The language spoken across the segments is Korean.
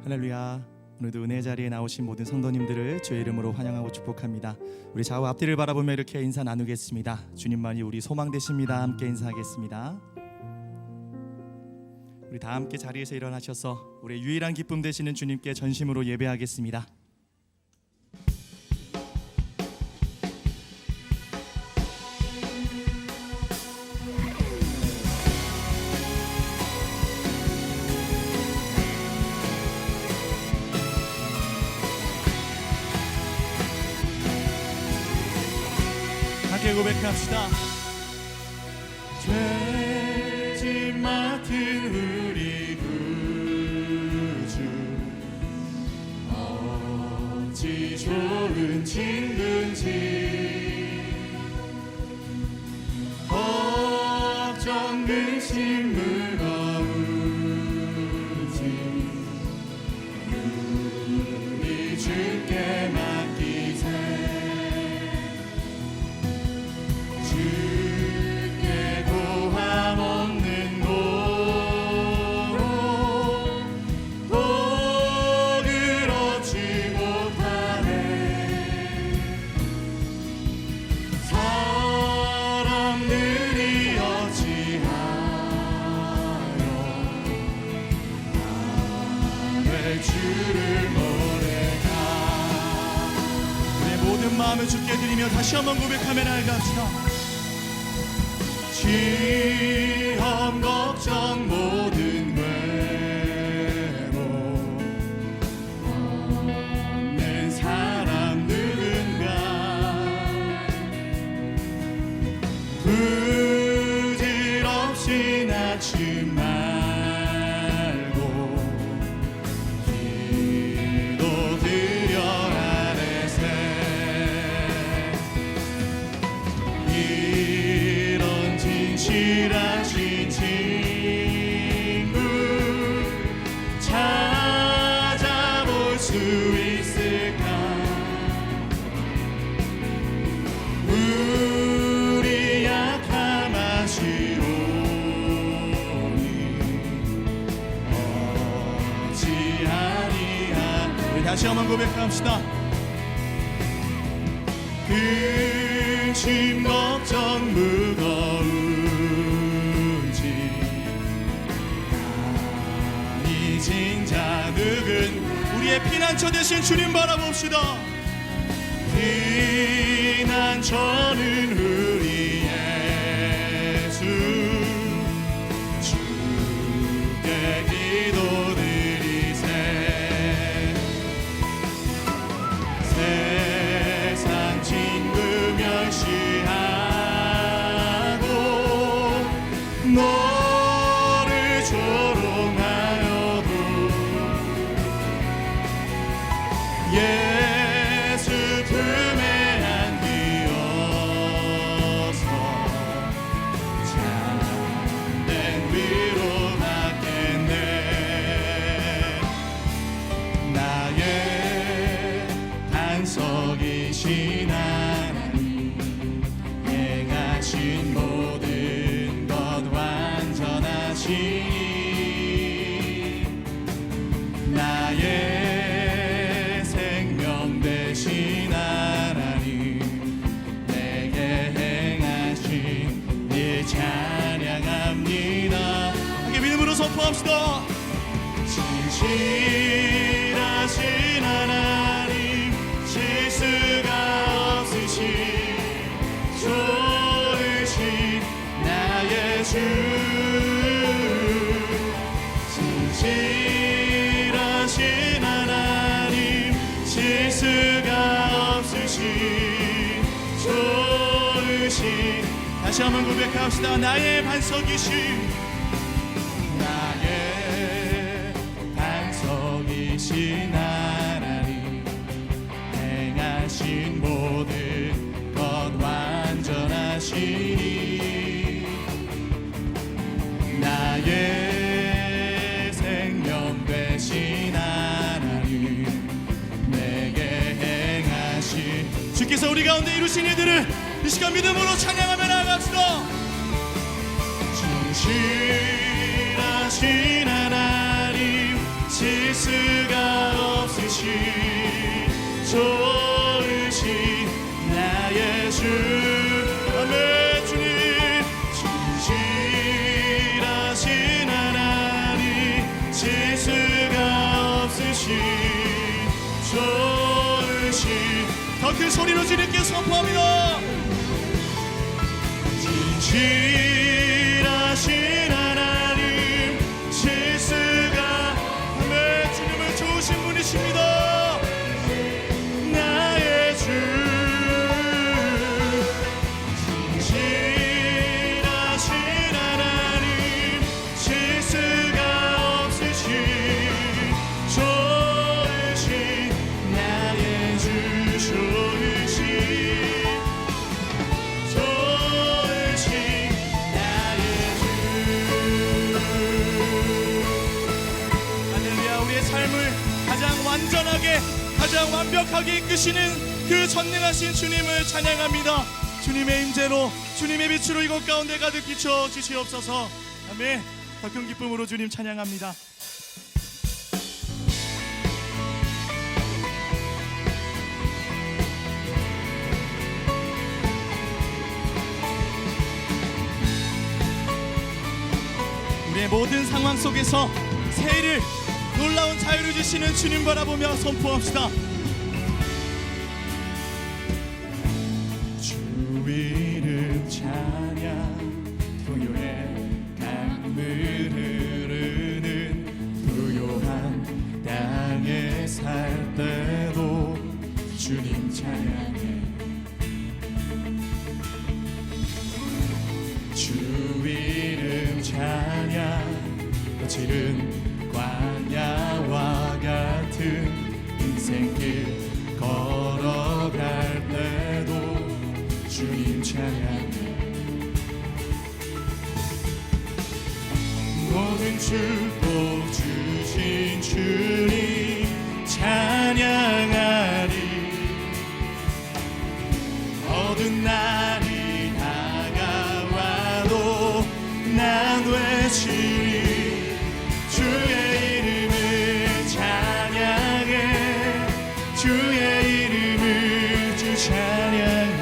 할렐루야. 오늘도 은혜 자리에 나오신 모든 성도님들을 주의 이름으로 환영하고 축복합니다. 우리 좌우 앞뒤를 바라보며 이렇게 인사 나누겠습니다. 주님만이 우리 소망 되십니다. 함께 인사하겠습니다. 우리 다 함께 자리에서 일어나셔서 우리의 유일한 기쁨 되시는 주님께 전심으로 예배하겠습니다. 함께 고백합시다. 죄짐 맡은 우리 구주, 어찌 좋은 친구인지, 걱정 근심 무거운지 우리 주께 맡기세. 주께 고함 없는 복을 얻지 못하네. 사람들이 어찌하여 나의 주를 모를까. 내 모든 마음을 주께 드리며 다시 한번 고백하며 나아갑시다. 시험 걱정 모든 외로움 없는 사람 누군가, 부질없이 낳지 말고 기도드려 아래세. 진실하신 친구 찾아볼 수 있을까. 우리 약함 아시오니 어찌하리야. 우리 다시 한번 고백합시다. 근심 걱정 무거운지 아니진 자 누군. 우리의 피난처 되신 주님 바라봅시다. 피난처는 우리 예수, 주께 기도드리세. 세상 친구 멸시하고 너를 조롱하여도 예수 품에 안기어서 참된 위로 받겠네. 나의 반석이신 하나님, 행하신 모든 것 완전하시니 나의 생명 되신 하나님, 내게 행하신 일 찬양합니다. 함께 믿음으로 선포합시다. 진실하신 하나님, 실수가 없으신 좋으신 나의 주, 진실하신 하나님, 실수가 없으신 좋으신. 다시 한번 고백합시다. 나의 반석이신, 나의 반석이신 하나님, 행하신 모든 것 완전하시니 나의 생명 되신 하나님, 내게 행하신. 주께서 우리 가운데 이루신 일들을 이 시간 믿음으로 찬양하며 나아갑시다. 진실하신 하나님, 실수가 좋으신 나의 주. 아멘. 주님 진실하신 하나님, 실수가 없으신 좋으신, 더 큰 소리로 주님께 선포합니다. 진실하신 하나님, 실수가, 아멘. 주님은 좋으신 분이십니다. 나의 주 진실하신 하나님, 실수가 없으신 좋으신 나의 주. 좋으신 나의 주. 할렐루야. 우리의 삶을 가장 완전하게, 가장 완벽하게 이끄시는 그 전능하신 주님을 찬양합니다. 주님의 임재로, 주님의 빛으로 이곳 가운데 가득 비춰 주시옵소서. 아멘. 더 큰 기쁨으로 주님 찬양합니다. 우리의 모든 상황 속에서 새해를, 놀라운 자유를 주시는 주님 바라보며 선포합시다. 주 이름 찬양, 부요의 강물 흐르는 부요한 땅에 살 때도 주님 찬양해. 주 이름 찬양, 거칠은 광야와 같은 인생길 걸어갈 때도 주님 찬양해. 모든 축복 주신 주님 찬양하리. 어두운 날이 다가와도 난 외치리. 주의 이름을 찬양해. 주의 이름을 주 찬양해.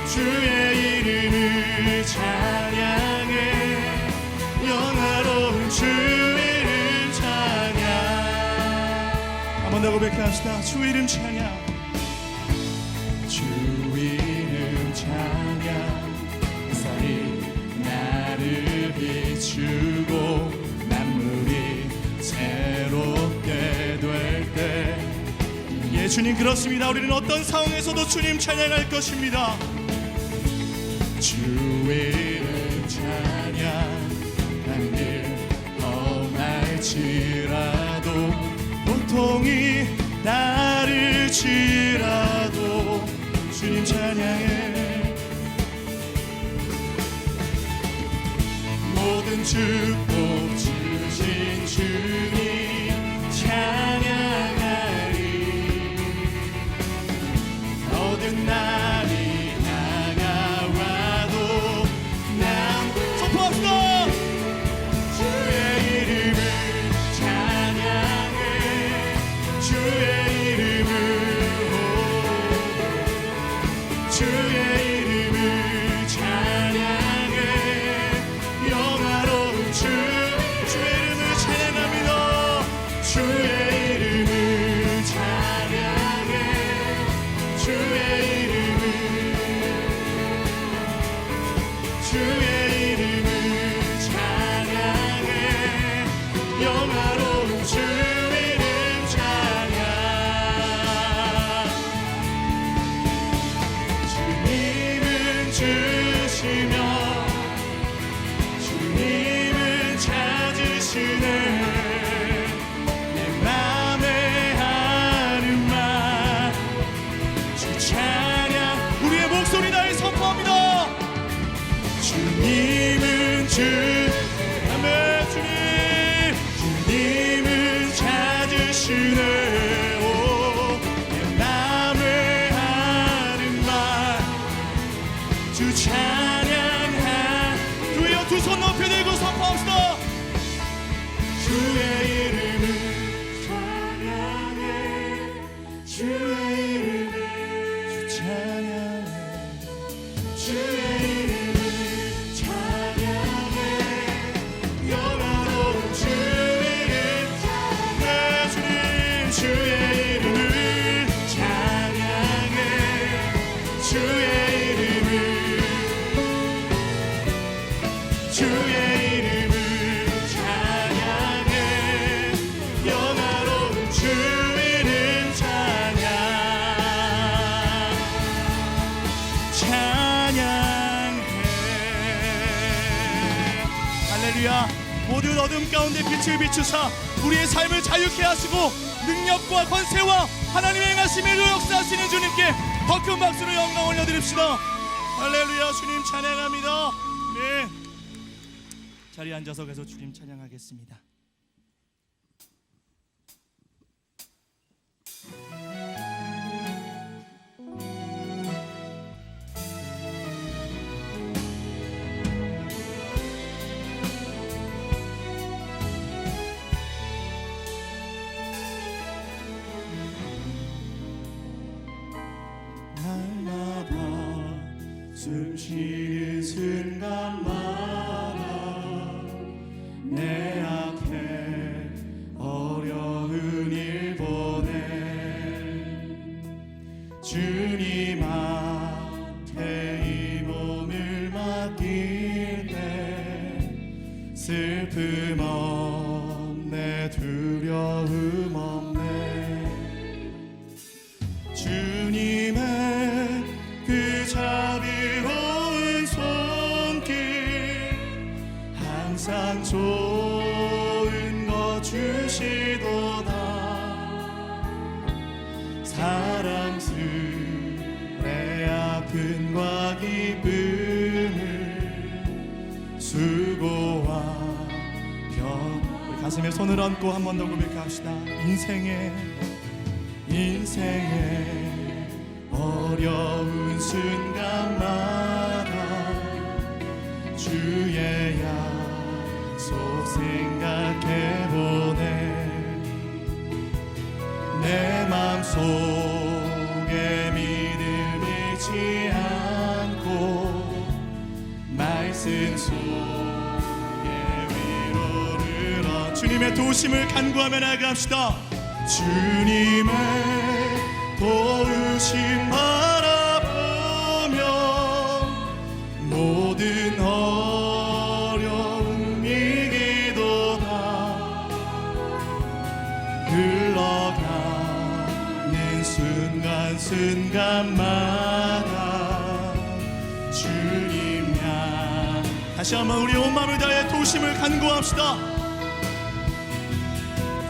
주의 이름을 찬양해. 영화로운 주 이름 찬양. 한번 더 고백합시다. 주 이름 찬양. 주 이름 찬양. 햇살이 나를 비추고 만물이 새롭게 될 때, 예, 주님 그렇습니다. 우리는 어떤 상황에서도 주님 찬양할 것입니다. 주 이름 찬양. 길 험할지라도 고통이 나를 치라도 주님 찬양해. 모든 축복 주신 주님 찬양하리. 모든 날이 다가와도 난 선포합시다. 주님은 주, 아멘. 주님은 찾으시네. 내 맘에 하는 말 주 찬양한 주여. 두 손 높이 들고 선포합시다. 주의 이름을 찬양해. 주의 할렐루야. 모든 어둠 가운데 빛을 비추사 우리의 삶을 자유케 하시고 능력과 권세와 하나님의 행하심으로 역사하시는 주님께 더 큰 박수로 영광 올려드립시다. 할렐루야. 주님 찬양합니다. 네, 자리에 앉아서 계속 주님 찬양하겠습니다. 숨 쉬는 순간마다 내 앞에 어려운 일 보내 주님한테 이 몸을 맡길 때 슬픔 없네 두려움 없네 주님의 그 자비로운 손길 항상 좋은 것 주시도다 사랑스레 아픔과 기쁨을 수고와 병 우리 가슴에 손을 얹고 한 번 더 고백합시다. 인생에 어려운 순간마다 주의 약속 생각해보네 내 맘속에 믿음 잃지 않고 말씀 속에 위로를 얻 주님의 도우심을 간구하며 나아갑시다. 주님의 도우심 바라보며 모든 어려움 이기도다 흘러가는 순간순간마다 주님 양 다시 한번 우리 온 마음을 다해 도우심을 간구합시다.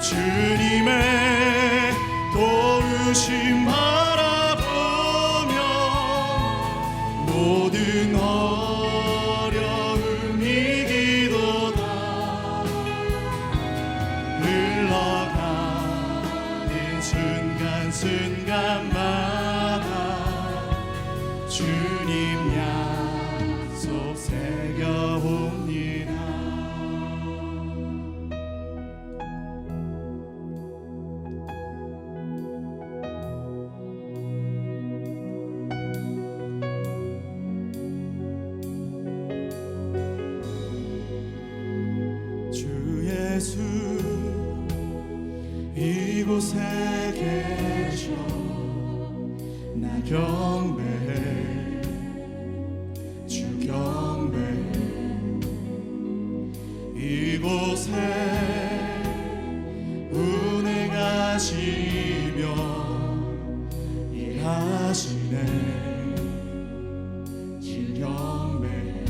주님의 도우심 바라보며 모든 어려움 이기도다 흘러가는 순간순간마다 주님 약속 새겨봅니다. 예수 이곳에 계셔 나 경배해 주 경배해 이곳에 운행하시며 일하시네 주 경배해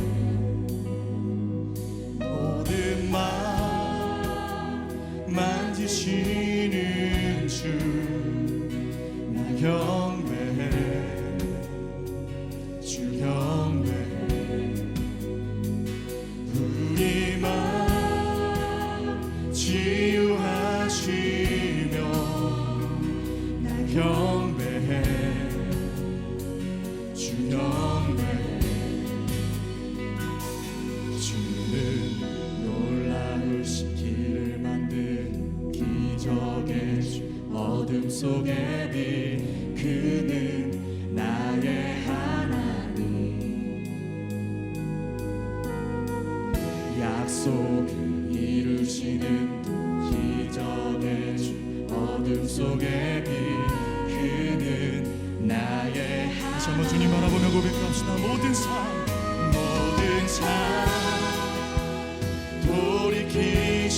모든 말 만지시는 주 나 경배해 주 경배해 우리 맘 치유하시며 나 경배해 주 경배해 주는 놀라우신 길을 만든 기적의 주 어둠 속의 빛 그는 나의 하나님 약속을 이루시는 기적의 주 어둠 속의 빛 그는 나의 하나님 다시 한번 주님 바라보며 고백합시다. 모든 삶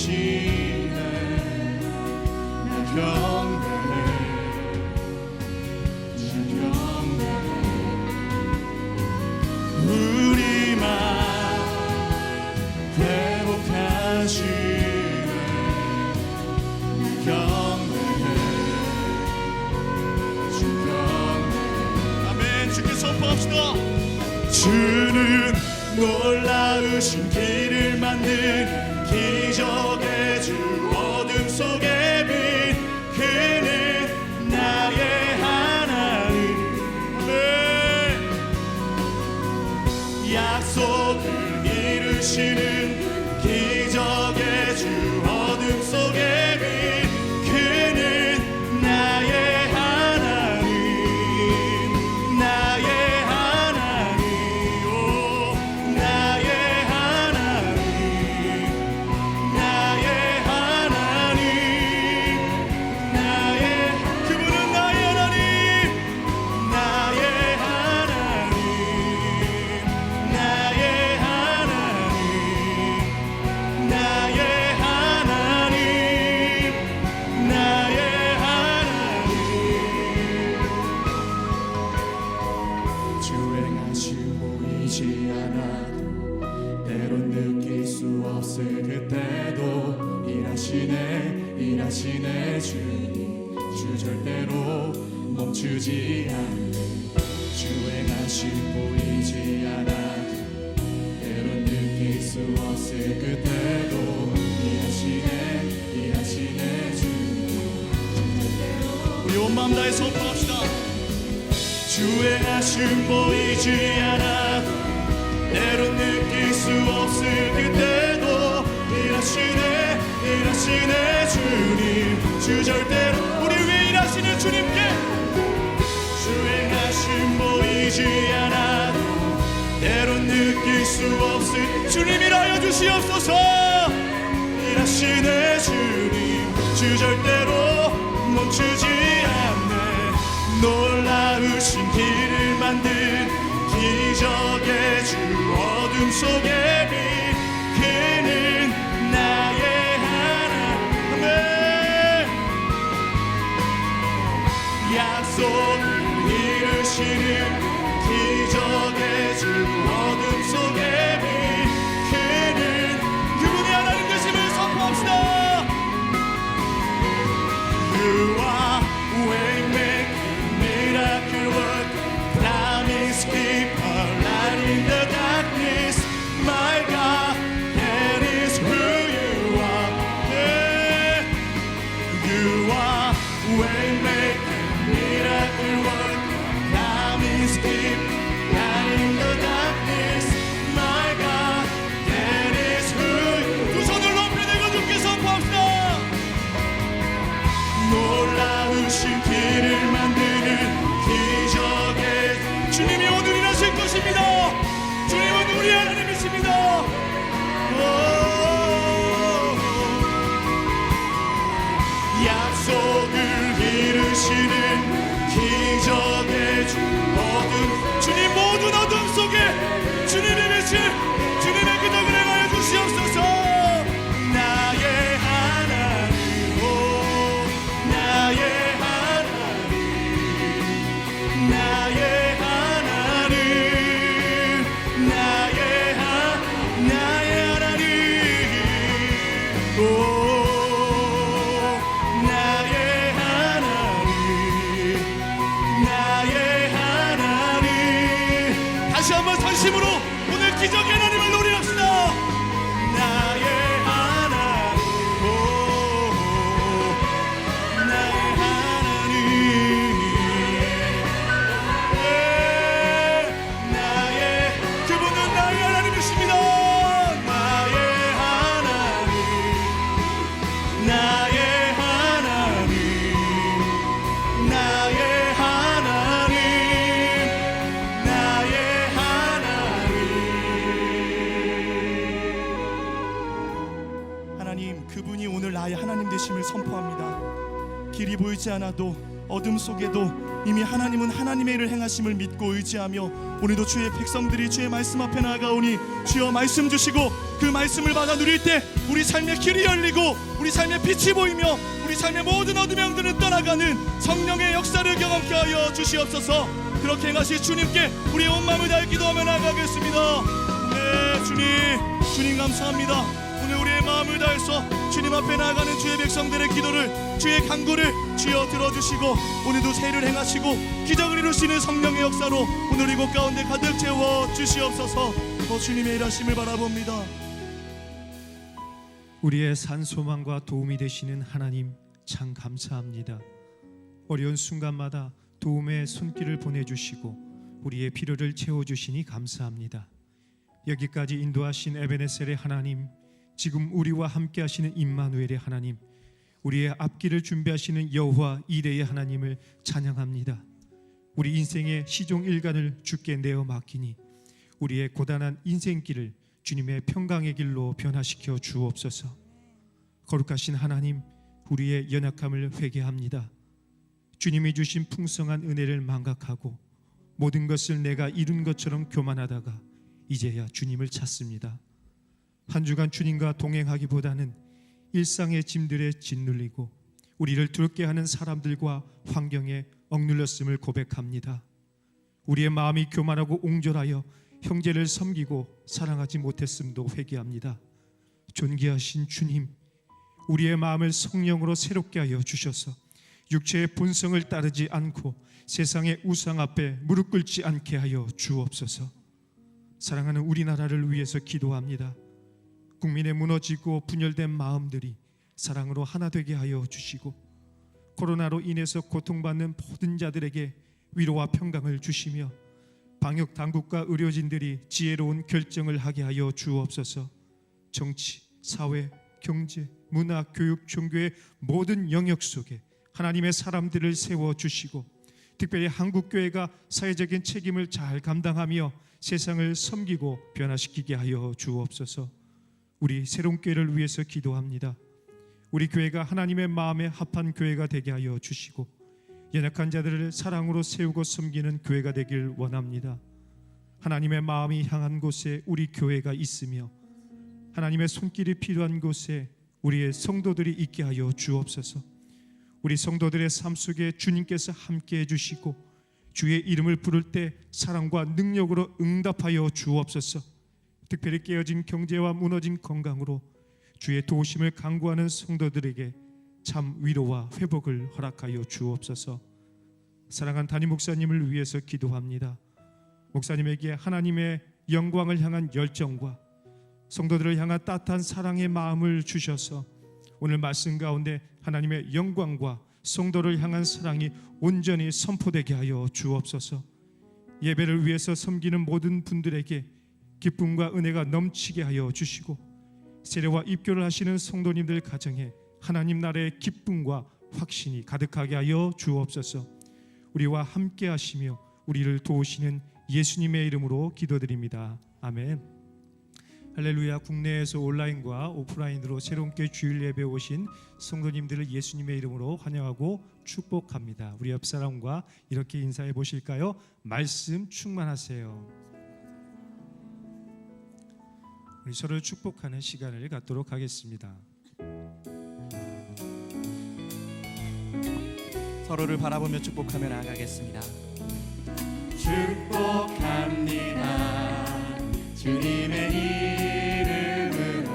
돌이키시네 나 경배해 나 경배해 우리 맘 회복해 주는 놀라우신 길을 만든 기적의 주 어둠 속의 빛 그는 나의 하나님 네. 약속을 이루시는 기적의 주 어둠 속의 빛 그는 나의 하나님 나의 하나님 오 나의 하나님 나의 하나님 나의 그분은 나의 하나님 나의 하나님 나의 하나님 나의 하나님 나의 하나님 주 행하심 보이지 않아도 때론 느낄 수 없을 그때도 일하시네 주님 주 절대로 멈추지 않네 주 행하심 보이지 않아도 때론 느낄 수 없을 그때도 일하시네 주님 우리 온 마음 다해 선포합시다 주 행하심 보이지 않아도 때론 느낄 수 없을 그때도 일하시네 주님 주 절대로 우리 위에 일하시는 주님께 주 행하심 보이지 않아도 때론 느낄 수 없을 주님 일하여 주시옵소서 일하시네 주님 주 절대로 멈추지 않네 놀라우신 길을 만든 기적의 주 어둠 속의 빛 그는 나의 하나님 약속을 이루시는 기적의 주 어둠 속의 빛 그는 그분이 하나님 되심을 선포합시다 You are waymaker miracle work promise keeper light in the darkness my God that is who you are yeah. You are waymaker miracle work promise keeper light in the darkness my God that is who you 두 손을 높이 들고 주께 선포합시다 놀라우신 길을 만드는 기적의 주님이 오늘 일하실 것입니다 주님은 우리 하나님이십니다 약속을 이루시는 기적의 주 어둠 주님 모든 어둠 속에 주님의 빛을 주님의 기적을 행하여 주시옵소서 나의 하나님 오 나의 하나님 나의 하나님 나의 하나님 오 나의 하나님 나의 하나님 다시 한번 선심으로 오늘 기적의 하나님을 노래합시다 나의 하나님 오 나의 하나님 나의 그분은 나의 하나님이십니다 나의 하나님 나의 하나님 나의 하나님 나의 하나님 하나님 그분이 오늘 나의 하나님 되심을 선포합니다 길이 보이지 않아도 어둠 속에도 이미 하나님은 하나님의 일을 행하심을 믿고 의지하며 오늘도 주의 백성들이 주의 말씀 앞에 나아가오니 주여 말씀 주시고 그 말씀을 받아 누릴 때 우리 삶의 길이 열리고 우리 삶의 빛이 보이며 우리 삶의 모든 어둠의 영들은 떠나가는 성령의 역사를 경험케 하여 주시옵소서 그렇게 행하실 주님께 우리의 온 마음을 다해 기도하며 나아가겠습니다 네 주님 감사합니다 오늘 우리의 마음을 다해서 주님 앞에 나아가는 주의 백성들의 기도를, 주의 간구를 주여 들어주시고 오늘도 세를 행하시고 기적을 이루시는 성령의 역사로 오늘 이곳 가운데 가득 채워 주시옵소서. 주님의 일하심을 바라봅니다. 우리의 산소망과 도움이 되시는 하나님 참 감사합니다. 어려운 순간마다 도움의 손길을 보내주시고 우리의 필요를 채워주시니 감사합니다. 여기까지 인도하신 에베네셀의 하나님, 지금 우리와 함께 하시는 임마누엘의 하나님, 우리의 앞길을 준비하시는 여호와 이레의 하나님을 찬양합니다. 우리 인생의 시종일관을 주께 내어 맡기니 우리의 고단한 인생길을 주님의 평강의 길로 변화시켜 주옵소서. 거룩하신 하나님, 우리의 연약함을 회개합니다. 주님이 주신 풍성한 은혜를 망각하고 모든 것을 내가 이룬 것처럼 교만하다가 이제야 주님을 찾습니다. 한 주간 주님과 동행하기보다는 일상의 짐들에 짓눌리고 우리를 두렵게 하는 사람들과 환경에 억눌렸음을 고백합니다. 우리의 마음이 교만하고 옹졸하여 형제를 섬기고 사랑하지 못했음도 회개합니다. 존귀하신 주님, 우리의 마음을 성령으로 새롭게 하여 주셔서 육체의 본성을 따르지 않고 세상의 우상 앞에 무릎 꿇지 않게 하여 주옵소서. 사랑하는 우리나라를 위해서 기도합니다. 국민의 무너지고 분열된 마음들이 사랑으로 하나 되게 하여 주시고 코로나로 인해서 고통받는 모든 자들에게 위로와 평강을 주시며 방역 당국과 의료진들이 지혜로운 결정을 하게 하여 주옵소서. 정치, 사회, 경제, 문화, 교육, 종교의 모든 영역 속에 하나님의 사람들을 세워주시고 특별히 한국교회가 사회적인 책임을 잘 감당하며 세상을 섬기고 변화시키게 하여 주옵소서. 우리 새로운교회를 위해서 기도합니다. 우리 교회가 하나님의 마음에 합한 교회가 되게 하여 주시고 연약한 자들을 사랑으로 세우고 섬기는 교회가 되길 원합니다. 하나님의 마음이 향한 곳에 우리 교회가 있으며 하나님의 손길이 필요한 곳에 우리의 성도들이 있게 하여 주옵소서. 우리 성도들의 삶 속에 주님께서 함께 해주시고 주의 이름을 부를 때 사랑과 능력으로 응답하여 주옵소서. 특별히 깨어진 경제와 무너진 건강으로 주의 도우심을 간구하는 성도들에게 참 위로와 회복을 허락하여 주옵소서. 사랑한 담임 목사님을 위해서 기도합니다. 목사님에게 하나님의 영광을 향한 열정과 성도들을 향한 따뜻한 사랑의 마음을 주셔서 오늘 말씀 가운데 하나님의 영광과 성도를 향한 사랑이 온전히 선포되게 하여 주옵소서. 예배를 위해서 섬기는 모든 분들에게 기쁨과 은혜가 넘치게 하여 주시고 세례와 입교를 하시는 성도님들 가정에 하나님 나라의 기쁨과 확신이 가득하게 하여 주옵소서. 우리와 함께 하시며 우리를 도우시는 예수님의 이름으로 기도드립니다. 아멘. 할렐루야. 국내에서 온라인과 오프라인으로 새롭게 주일 예배 오신 성도님들을 예수님의 이름으로 환영하고 축복합니다. 우리 옆 사람과 이렇게 인사해 보실까요? 말씀 충만하세요. 우리 서로를 축복하는 시간을 갖도록 하겠습니다. 서로를 바라보며 축복하며 나아가겠습니다. 축복합니다. 주님의 이름으로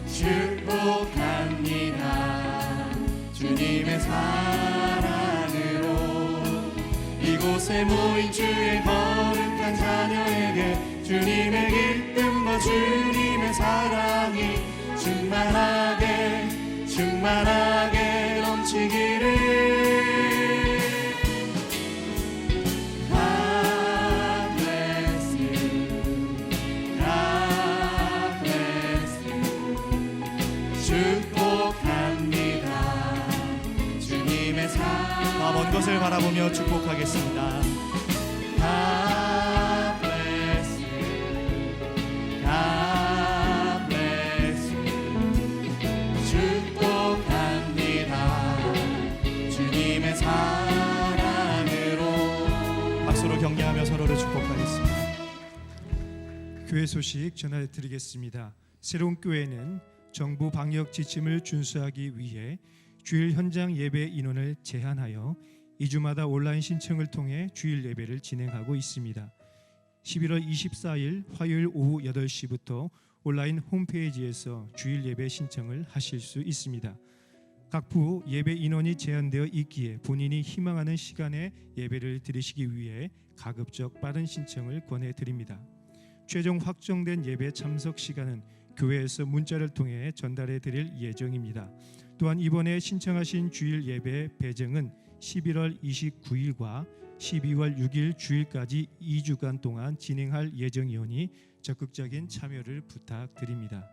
축복합니다. 주님의 사랑으로 이곳에 모인 주의 거룩한 자녀에게 주님의 기쁨과 주님의 사랑이 충만하게 충만하게 넘치기를. 먼 것을 바라보며 축복하겠습니다. God bless you. God bless you. 축복합니다. 주님의 사랑으로. 박수로 격려하며 서로를 축복하겠습니다. 교회 소식 전해드리겠습니다. 새로운 교회는 정부 방역 지침을 준수하기 위해 주일 현장 예배 인원을 제한하여 2주마다 온라인 신청을 통해 주일 예배를 진행하고 있습니다. 11월 24일 화요일 오후 8시부터 온라인 홈페이지에서 주일 예배 신청을 하실 수 있습니다. 각 부 예배 인원이 제한되어 있기에 본인이 희망하는 시간에 예배를 드리시기 위해 가급적 빠른 신청을 권해드립니다. 최종 확정된 예배 참석 시간은 교회에서 문자를 통해 전달해 드릴 예정입니다. 또한 이번에 신청하신 주일 예배 배정은 11월 29일과 12월 6일 주일까지 2주간 동안 진행할 예정이오니 적극적인 참여를 부탁드립니다.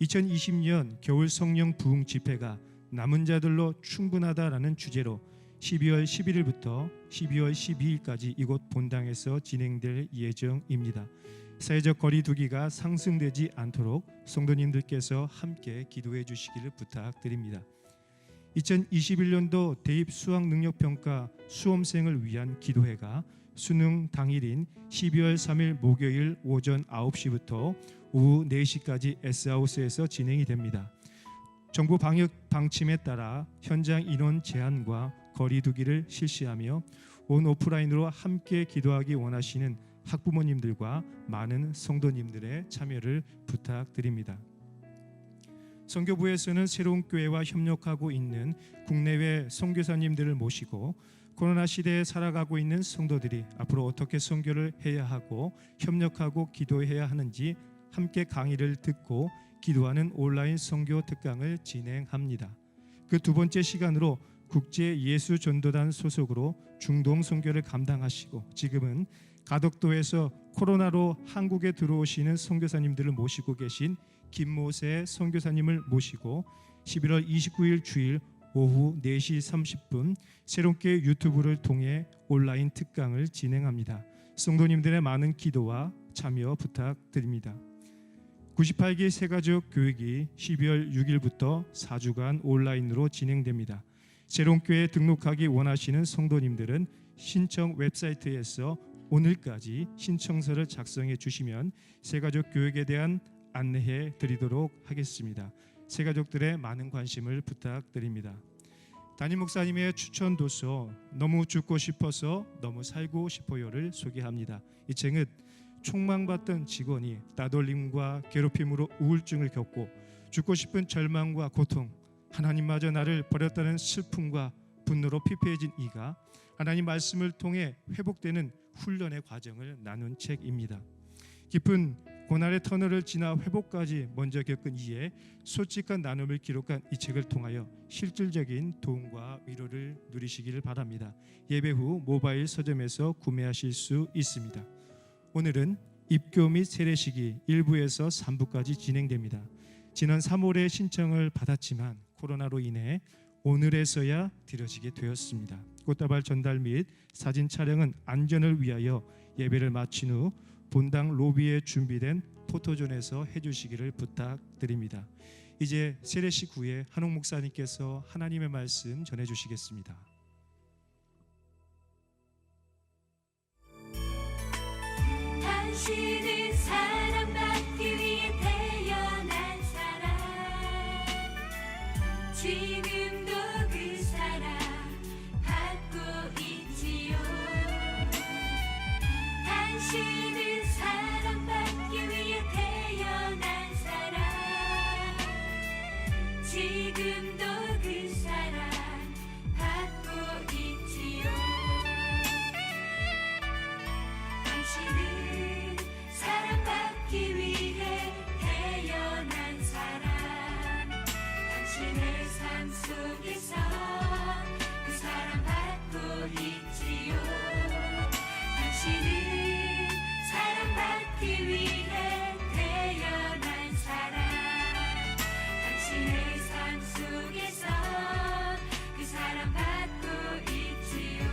2020년 겨울 성령 부흥 집회가 남은 자들로 충분하다라는 주제로 12월 11일부터 12월 12일까지 이곳 본당에서 진행될 예정입니다. 사회적 거리 두기가 상승되지 않도록 성도님들께서 함께 기도해 주시기를 부탁드립니다. 2021년도 대입 수학 능력 평가 수험생을 위한 기도회가 수능 당일인 12월 3일 목요일 오전 9시부터 오후 4시까지 S하우스에서 진행이 됩니다. 정부 방역 방침에 따라 현장 인원 제한과 거리 두기를 실시하며 온 오프라인으로 함께 기도하기 원하시는 학부모님들과 많은 성도님들의 참여를 부탁드립니다. 선교부에서는 새로운 교회와 협력하고 있는 국내외 선교사님들을 모시고 코로나 시대에 살아가고 있는 성도들이 앞으로 어떻게 선교를 해야 하고 협력하고 기도해야 하는지 함께 강의를 듣고 기도하는 온라인 선교 특강을 진행합니다. 그 두 번째 시간으로 국제 예수 전도단 소속으로 중동 선교를 감당하시고 지금은 가덕도에서 코로나로 한국에 들어오시는 선교사님들을 모시고 계신 김모세 선교사님을 모시고 11월 29일 주일 오후 4시 30분 새롭게 유튜브를 통해 온라인 특강을 진행합니다. 성도님들의 많은 기도와 참여 부탁드립니다. 98기 새가족 교육이 12월 6일부터 4주간 온라인으로 진행됩니다. 새로운 교회에 등록하기 원하시는 성도님들은 신청 웹사이트에서 오늘까지 신청서를 작성해 주시면 새가족 교육에 대한 안내해 드리도록 하겠습니다. 새가족들의 많은 관심을 부탁드립니다. 담임 목사님의 추천 도서 너무 죽고 싶어서 너무 살고 싶어요를 소개합니다. 이 책은 총망받던 직원이 따돌림과 괴롭힘으로 우울증을 겪고 죽고 싶은 절망과 고통, 하나님마저 나를 버렸다는 슬픔과 분노로 피폐해진 이가 하나님 말씀을 통해 회복되는 훈련의 과정을 나눈 책입니다. 깊은 고난의 터널을 지나 회복까지 먼저 겪은 이의 솔직한 나눔을 기록한 이 책을 통하여 실질적인 도움과 위로를 누리시기를 바랍니다. 예배 후 모바일 서점에서 구매하실 수 있습니다. 오늘은 입교 및 세례식이 1부에서 3부까지 진행됩니다. 지난 3월에 신청을 받았지만 코로나로 인해 오늘에서야 드려지게 되었습니다. 꽃다발 전달 및 사진 촬영은 안전을 위하여 예배를 마친 후 본당 로비에 준비된 포토존에서 해주시기를 부탁드립니다. 이제 세례식 후에 한옥 목사님께서 하나님의 말씀 전해주시겠습니다. 당신은 사랑받기 위해 태어난 사람, 지금도 그 사랑 받고 있지요. 당신은 사랑받기 위해 태어난 사람, 지금도 그 사랑 받고 있지요. 당신은 사랑받기 위해 태어난 사람, 당신의 삶 속에서 그 사랑 받고 있지요. 당신은 사랑받기 위해 태어난 사람, 당신의 삶 속에서 그 사랑 받고 있지요.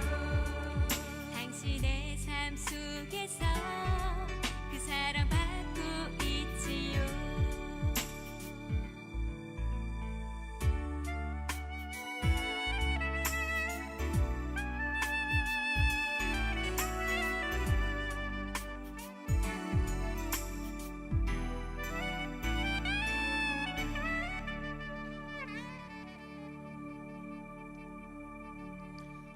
당신의 삶 속에서 그 사랑 받고 있지요.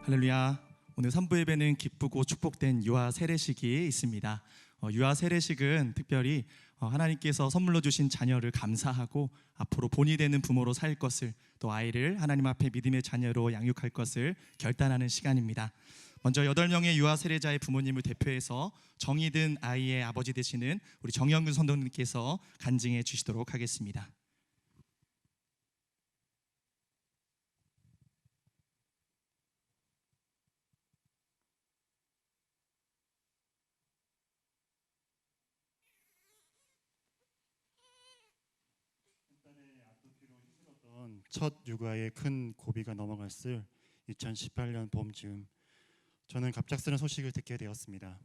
할렐루야. 오늘 3부 예배는 기쁘고 축복된 유아 세례식이 있습니다. 유아 세례식은 특별히 하나님께서 선물로 주신 자녀를 감사하고 앞으로 본이 되는 부모로 살 것을, 또 아이를 하나님 앞에 믿음의 자녀로 양육할 것을 결단하는 시간입니다. 먼저 8명의 유아 세례자의 부모님을 대표해서 정이 든 아이의 아버지 되시는 우리 정영근 선동님께서 간증해 주시도록 하겠습니다. 첫 육아에 큰 고비가 넘어갔을 2018년 봄쯤 저는 갑작스런 소식을 듣게 되었습니다.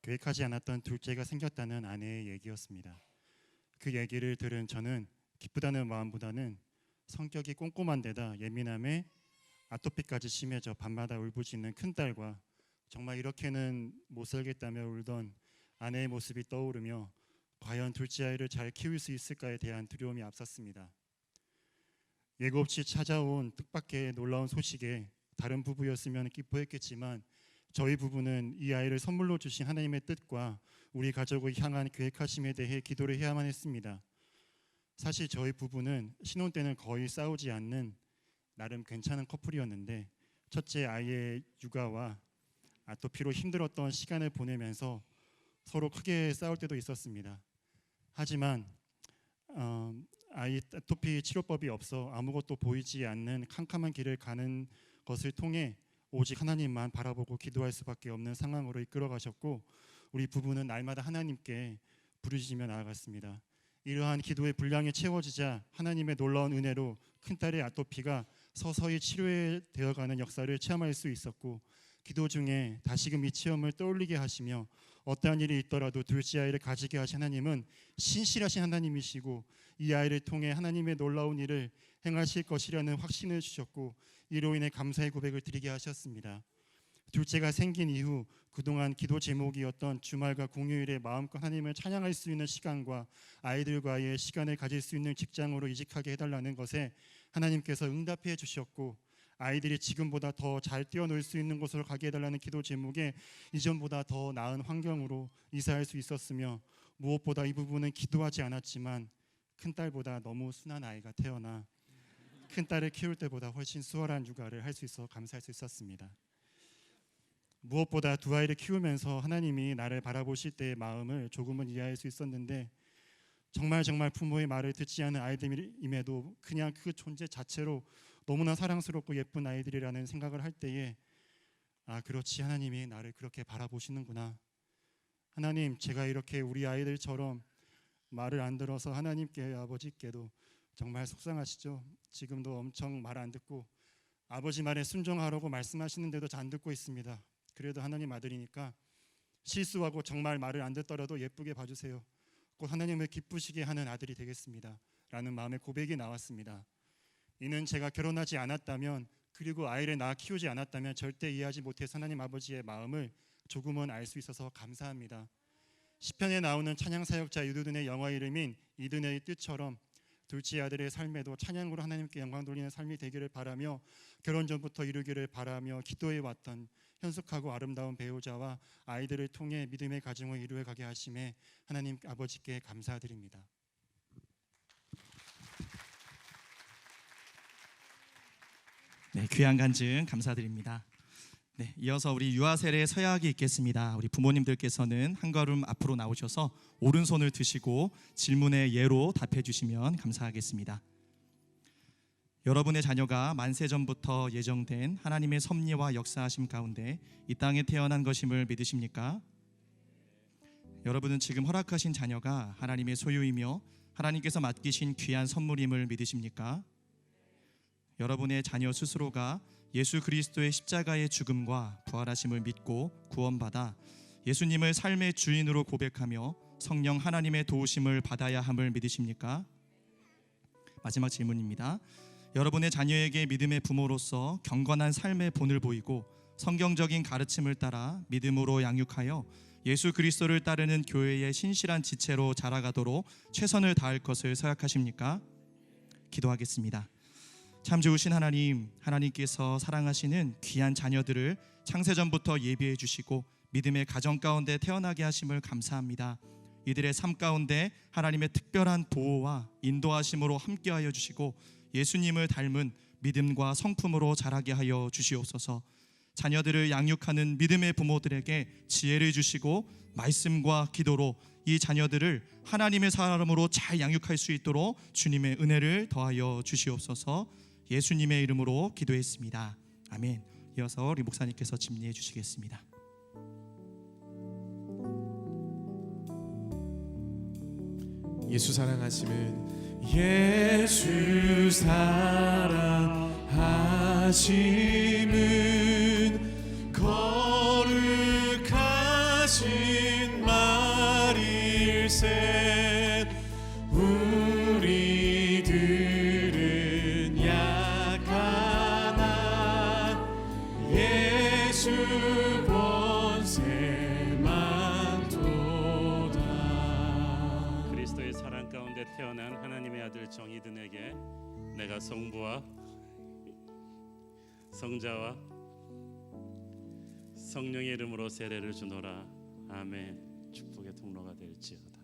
계획하지 않았던 둘째가 생겼다는 아내의 얘기였습니다. 그 얘기를 들은 저는 기쁘다는 마음보다는 성격이 꼼꼼한 데다 예민함에 아토피까지 심해져 밤마다 울부짖는 큰딸과 정말 이렇게는 못 살겠다며 울던 아내의 모습이 떠오르며 과연 둘째 아이를 잘 키울 수 있을까에 대한 두려움이 앞섰습니다. 예고 없이 찾아온 뜻밖의 놀라운 소식에 다른 부부였으면 기뻐했겠지만 저희 부부는 이 아이를 선물로 주신 하나님의 뜻과 우리 가족을 향한 계획하심에 대해 기도를 해야만 했습니다. 사실 저희 부부는 신혼 때는 거의 싸우지 않는 나름 괜찮은 커플이었는데 첫째 아이의 육아와 아토피로 힘들었던 시간을 보내면서 서로 크게 싸울 때도 있었습니다. 하지만 아이 아토피 치료법이 없어 아무것도 보이지 않는 캄캄한 길을 가는 것을 통해 오직 하나님만 바라보고 기도할 수밖에 없는 상황으로 이끌어 가셨고 우리 부부는 날마다 하나님께 부르짖으며 나아갔습니다. 이러한 기도의 분량이 채워지자 하나님의 놀라운 은혜로 큰딸의 아토피가 서서히 치료되어가는 역사를 체험할 수 있었고 기도 중에 다시금 이 체험을 떠올리게 하시며 어떠한 일이 있더라도 둘째 아이를 가지게 하신 하나님은 신실하신 하나님이시고 이 아이를 통해 하나님의 놀라운 일을 행하실 것이라는 확신을 주셨고 이로 인해 감사의 고백을 드리게 하셨습니다. 둘째가 생긴 이후 그동안 기도 제목이었던 주말과 공휴일에 마음껏 하나님을 찬양할 수 있는 시간과 아이들과의 시간을 가질 수 있는 직장으로 이직하게 해달라는 것에 하나님께서 응답해 주셨고 아이들이 지금보다 더 잘 뛰어놀 수 있는 곳으로 가게 해달라는 기도 제목에 이전보다 더 나은 환경으로 이사할 수 있었으며 무엇보다 이 부분은 기도하지 않았지만 큰딸보다 너무 순한 아이가 태어나 큰딸을 키울 때보다 훨씬 수월한 육아를 할 수 있어 감사할 수 있었습니다. 무엇보다 두 아이를 키우면서 하나님이 나를 바라보실 때의 마음을 조금은 이해할 수 있었는데 정말 부모의 말을 듣지 않은 아이들임에도 그냥 그 존재 자체로 너무나 사랑스럽고 예쁜 아이들이라는 생각을 할 때에 그렇지 하나님이 나를 그렇게 바라보시는구나. 하나님 제가 이렇게 우리 아이들처럼 말을 안 들어서 하나님께 아버지께도 정말 속상하시죠. 지금도 엄청 말 안 듣고 아버지 말에 순종하라고 말씀하시는데도 잘 안 듣고 있습니다. 그래도 하나님 아들이니까 실수하고 정말 말을 안 듣더라도 예쁘게 봐주세요. 곧 하나님을 기쁘시게 하는 아들이 되겠습니다 라는 마음의 고백이 나왔습니다. 이는 제가 결혼하지 않았다면 그리고 아이를 낳아 키우지 않았다면 절대 이해하지 못해서 하나님 아버지의 마음을 조금은 알 수 있어서 감사합니다. 시편에 나오는 찬양 사역자 유두둔의 영화 이름인 이든의 뜻처럼 둘째 아들의 삶에도 찬양으로 하나님께 영광 돌리는 삶이 되기를 바라며 결혼 전부터 이루기를 바라며 기도해 왔던 현숙하고 아름다운 배우자와 아이들을 통해 믿음의 가정을 이루어 가게 하심에 하나님 아버지께 감사드립니다. 네, 귀한 간증 감사드립니다. 네, 이어서 우리 유아 세례 서약이 있겠습니다. 우리 부모님들께서는 한 걸음 앞으로 나오셔서 오른손을 드시고 질문에 예로 답해 주시면 감사하겠습니다. 여러분의 자녀가 만세 전부터 예정된 하나님의 섭리와 역사하심 가운데 이 땅에 태어난 것임을 믿으십니까? 여러분은 지금 허락하신 자녀가 하나님의 소유이며 하나님께서 맡기신 귀한 선물임을 믿으십니까? 여러분의 자녀 스스로가 예수 그리스도의 십자가의 죽음과 부활하심을 믿고 구원받아 예수님을 삶의 주인으로 고백하며 성령 하나님의 도우심을 받아야 함을 믿으십니까? 마지막 질문입니다. 여러분의 자녀에게 믿음의 부모로서 경건한 삶의 본을 보이고 성경적인 가르침을 따라 믿음으로 양육하여 예수 그리스도를 따르는 교회의 신실한 지체로 자라가도록 최선을 다할 것을 서약하십니까? 기도하겠습니다. 참 좋으신 하나님, 하나님께서 사랑하시는 귀한 자녀들을 창세전부터 예비해 주시고 믿음의 가정 가운데 태어나게 하심을 감사합니다. 이들의 삶 가운데 하나님의 특별한 보호와 인도하심으로 함께하여 주시고 예수님을 닮은 믿음과 성품으로 자라게 하여 주시옵소서. 자녀들을 양육하는 믿음의 부모들에게 지혜를 주시고 말씀과 기도로 이 자녀들을 하나님의 사람으로 잘 양육할 수 있도록 주님의 은혜를 더하여 주시옵소서. 예수님의 이름으로 기도했습니다. 아멘. 이어서 우리 목사님께서 집례해 주시겠습니다. 예수 사랑하심은 예수 사랑하심은 거룩하신 말일세. 우리들은 약하나 예수 본세 많도다. 그리스도의 사랑 가운데 태어난 하나님의 아들 정의든에게 내가 성부와 성자와 성령의 이름으로 세례를 주노라. 아멘. 축복의 통로가 될지어다.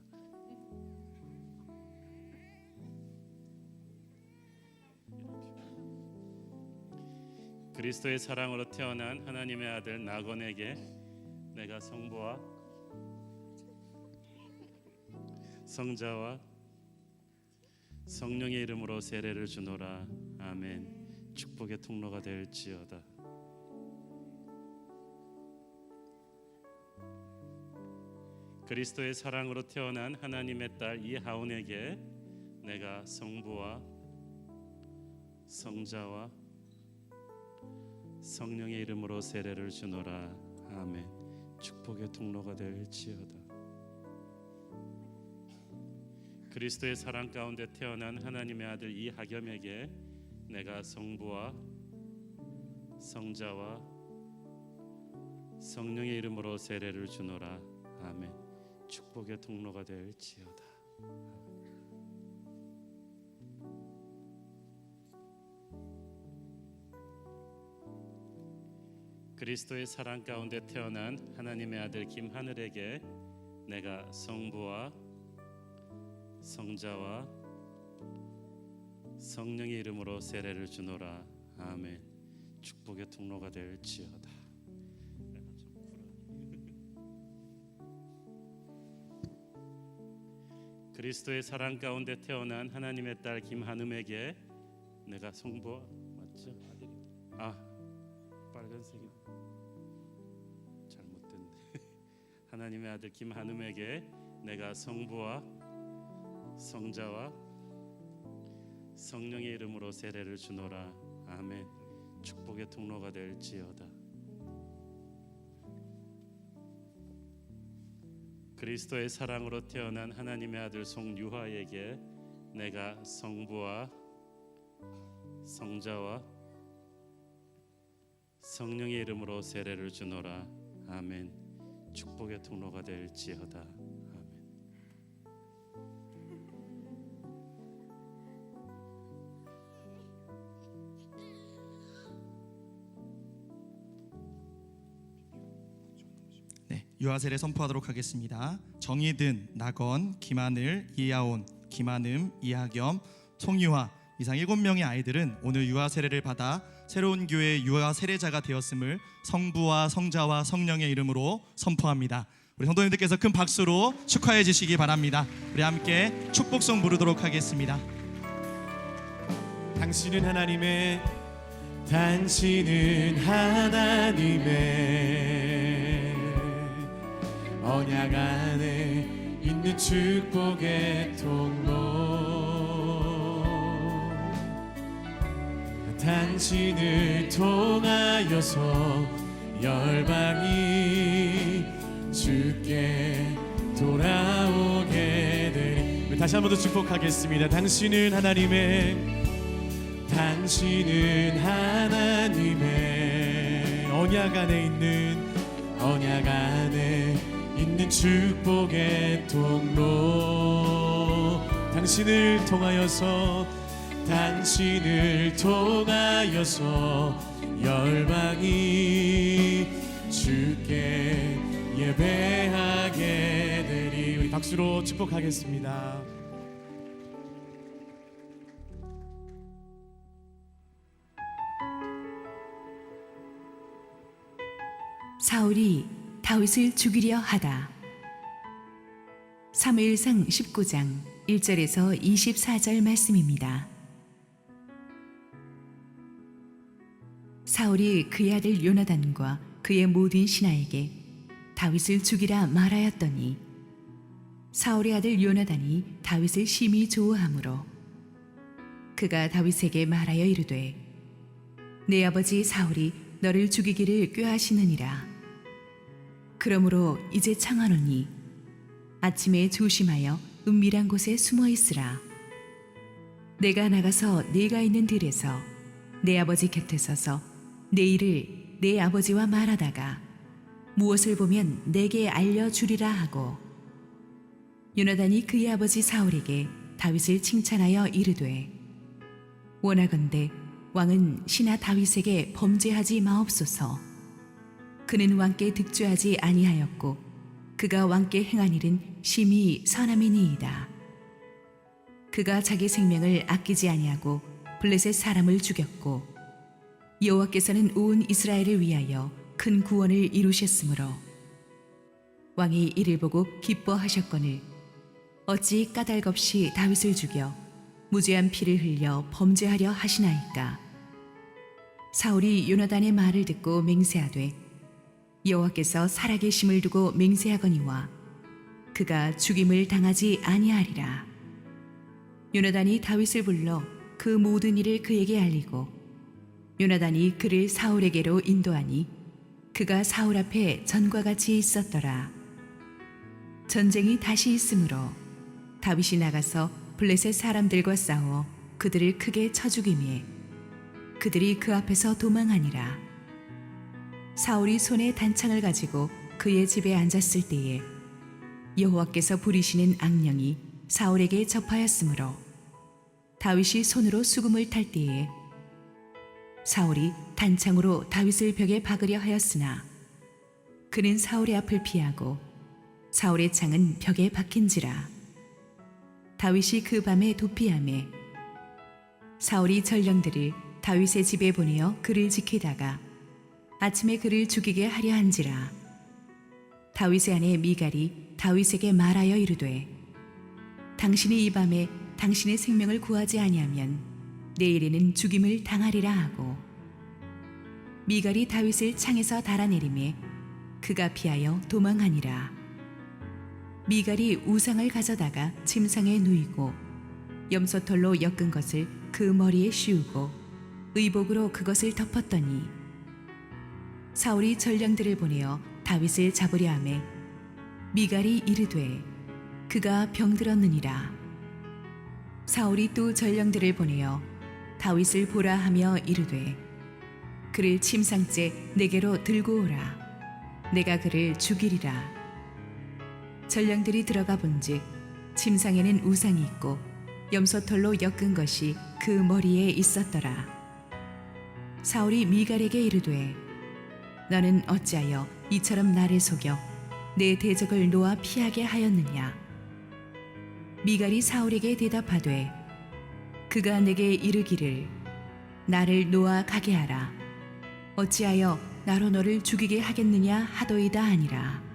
그리스도의 사랑으로 태어난 하나님의 아들 나건에게 내가 성부와 성자와 성령의 이름으로 세례를 주노라. 아멘. 축복의 통로가 될지어다. 그리스도의 사랑으로 태어난 하나님의 딸 이하온에게 내가 성부와 성자와 성령의 이름으로 세례를 주노라. 아멘. 축복의 통로가 될지어다. 그리스도의 사랑 가운데 태어난 하나님의 아들 이하겸에게 내가 성부와 성자와 성령의 이름으로 세례를 주노라. 아멘. 축복의 통로가 될지어다. 그리스도의 사랑 가운데 태어난 하나님의 아들 김하늘에게 내가 성부와 성자와 성령의 이름으로 세례를 주노라. 아멘. 축복의 통로가 될지어다. 그리스도의 사랑 가운데 태어난 하나님의 딸 김한음에게 내가 성부와 맞죠? 빨간색이 잘못됐네. 하나님의 아들 김한음에게 내가 성부와 성자와 성령의 이름으로 세례를 주노라. 아멘. 축복의 통로가 될지어다. 그리스도의 사랑으로 태어난 하나님의 아들 송유화에게 내가 성부와 성자와 성령의 이름으로 세례를 주노라. 아멘. 축복의 통로가 될지어다. 아멘. 네, 유아세례 선포하도록 하겠습니다. 정희든, 나건, 김하늘, 이하온, 김한음, 이하겸, 송유화 이상 7명의 아이들은 오늘 유아세례를 받아 새로운 교회의 유아세례자가 되었음을 성부와 성자와 성령의 이름으로 선포합니다. 우리 성도님들께서 큰 박수로 축하해 주시기 바랍니다. 우리 함께 축복송 부르도록 하겠습니다. 당신은 하나님의 언약 안에 있는 축복의 통로. 당신을 통하여서 열방이 주께 돌아오게 되리. 다시 한 번 더 축복하겠습니다. 당신은 하나님의 언약 안에 있는 축복의 통로. 당신을 통하여서 열방이 주께 예배하게 되리. 우리 박수로 축복하겠습니다. 사울이 다윗을 죽이려 하다. 사무엘상 19장 1절에서 24절 말씀입니다. 사울이 그의 아들 요나단과 그의 모든 신하에게 다윗을 죽이라 말하였더니 사울의 아들 요나단이 다윗을 심히 좋아하므로 그가 다윗에게 말하여 이르되 내 아버지 사울이 너를 죽이기를 꾀하시느니라. 그러므로 이제 청하노니 아침에 조심하여 은밀한 곳에 숨어 있으라. 내가 나가서 네가 있는 들에서 내 아버지 곁에 서서 내 일을 내 아버지와 말하다가 무엇을 보면 내게 알려주리라 하고 요나단이 그의 아버지 사울에게 다윗을 칭찬하여 이르되 원하건대 왕은 신하 다윗에게 범죄하지 마옵소서. 그는 왕께 득죄하지 아니하였고 그가 왕께 행한 일은 심히 선함이니이다. 그가 자기 생명을 아끼지 아니하고 블레셋 사람을 죽였고 여호와께서는 온 이스라엘을 위하여 큰 구원을 이루셨으므로 왕이 이를 보고 기뻐하셨거늘 어찌 까닭 없이 다윗을 죽여 무죄한 피를 흘려 범죄하려 하시나이까. 사울이 요나단의 말을 듣고 맹세하되 여호와께서 살아계심을 두고 맹세하거니와 그가 죽임을 당하지 아니하리라. 요나단이 다윗을 불러 그 모든 일을 그에게 알리고 요나단이 그를 사울에게로 인도하니 그가 사울 앞에 전과 같이 있었더라. 전쟁이 다시 있으므로 다윗이 나가서 블레셋 사람들과 싸워 그들을 크게 쳐 죽이매 그들이 그 앞에서 도망하니라. 사울이 손에 단창을 가지고 그의 집에 앉았을 때에 여호와께서 부리시는 악령이 사울에게 접하였으므로 다윗이 손으로 수금을 탈 때에 사울이 단창으로 다윗을 벽에 박으려 하였으나 그는 사울의 앞을 피하고 사울의 창은 벽에 박힌지라. 다윗이 그 밤에 도피하매 사울이 전령들을 다윗의 집에 보내어 그를 지키다가 아침에 그를 죽이게 하려 한지라. 다윗의 아내 미갈이 다윗에게 말하여 이르되 당신이 이 밤에 당신의 생명을 구하지 아니하면 내일에는 죽임을 당하리라 하고 미갈이 다윗을 창에서 달아내리매 그가 피하여 도망하니라. 미갈이 우상을 가져다가 침상에 누이고 염소털로 엮은 것을 그 머리에 씌우고 의복으로 그것을 덮었더니 사울이 전령들을 보내어 다윗을 잡으려 하매 미갈이 이르되 그가 병들었느니라. 사울이 또 전령들을 보내어 다윗을 보라 하며 이르되 그를 침상째 내게로 들고 오라. 내가 그를 죽이리라. 전령들이 들어가 본즉 침상에는 우상이 있고 염소털로 엮은 것이 그 머리에 있었더라. 사울이 미갈에게 이르되 너는 어찌하여 이처럼 나를 속여 내 대적을 놓아 피하게 하였느냐. 미갈이 사울에게 대답하되 그가 내게 이르기를 나를 놓아 가게 하라. 어찌하여 나로 너를 죽이게 하겠느냐 하도이다 하니라.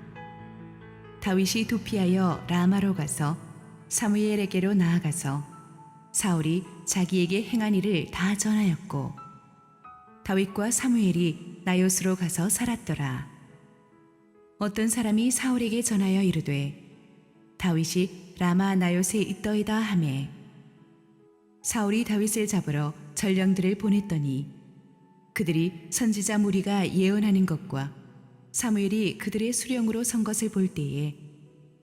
다윗이 도피하여 라마로 가서 사무엘에게로 나아가서 사울이 자기에게 행한 일을 다 전하였고 다윗과 사무엘이 나요스로 가서 살았더라. 어떤 사람이 사울에게 전하여 이르되 다윗이 라마 나요스에 있더이다 하매 사울이 다윗을 잡으러 전령들을 보냈더니 그들이 선지자 무리가 예언하는 것과 사무엘이 그들의 수령으로 선 것을 볼 때에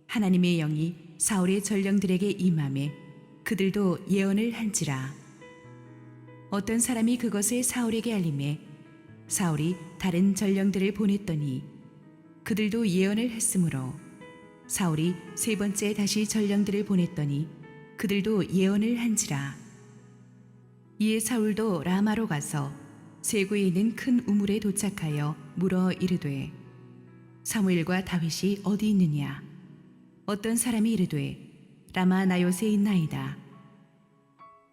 하나님의 영이 사울의 전령들에게 임하매 그들도 예언을 한지라. 어떤 사람이 그것을 사울에게 알림해 사울이 다른 전령들을 보냈더니 그들도 예언을 했으므로 사울이 세 번째 다시 전령들을 보냈더니 그들도 예언을 한지라. 이에 사울도 라마로 가서 세구에 있는 큰 우물에 도착하여 물어 이르되 사무엘과 다윗이 어디 있느냐 어떤 사람이 이르되 라마 나요스에 있나이다.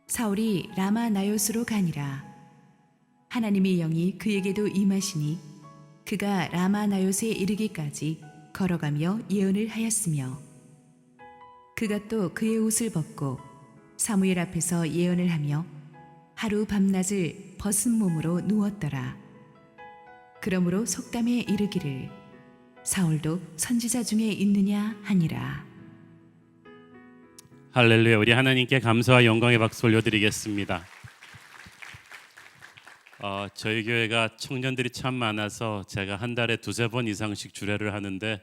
사울이 라마 나요스로 가니라. 하나님의 영이 그에게도 임하시니 그가 라마 나요스에 이르기까지 걸어가며 예언을 하였으며 그가 또 그의 옷을 벗고 사무엘 앞에서 예언을 하며 하루 밤낮을 벗은 몸으로 누웠더라. 그러므로 속담에 이르기를 사울도 선지자 중에 있느냐 하니라. 할렐루야. 우리 하나님께 감사와 영광의 박수 올려드리겠습니다. 저희 교회가 청년들이 참 많아서 제가 한 달에 2-3번 이상씩 주례를 하는데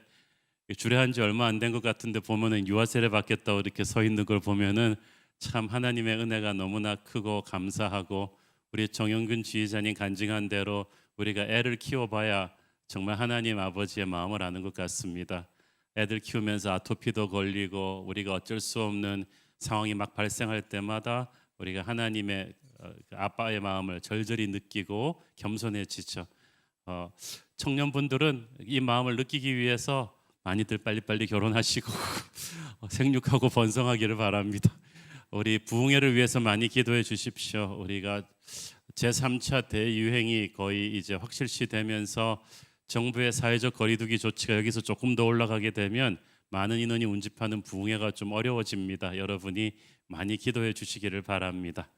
주례한 지 얼마 안 된 것 같은데 보면은 유아세례 받겠다고 이렇게 서 있는 걸 보면은 참 하나님의 은혜가 너무나 크고 감사하고 우리 정영균 지휘자님 간증한 대로 우리가 애를 키워봐야 정말 하나님 아버지의 마음을 아는 것 같습니다. 애들 키우면서 아토피도 걸리고 우리가 어쩔 수 없는 상황이 막 발생할 때마다 우리가 하나님의 아빠의 마음을 절절히 느끼고 겸손해지죠. 청년분들은 이 마음을 느끼기 위해서 많이들 빨리빨리 결혼하시고 생육하고 번성하기를 바랍니다. 우리 부흥회를 위해서 많이 기도해 주십시오. 우리가 제3차 대유행이 거의 이제 확실시 되면서 정부의 사회적 거리두기 조치가 여기서 조금 더 올라가게 되면 많은 인원이 운집하는 부흥회가 좀 어려워집니다. 여러분이 많이 기도해 주시기를 바랍니다.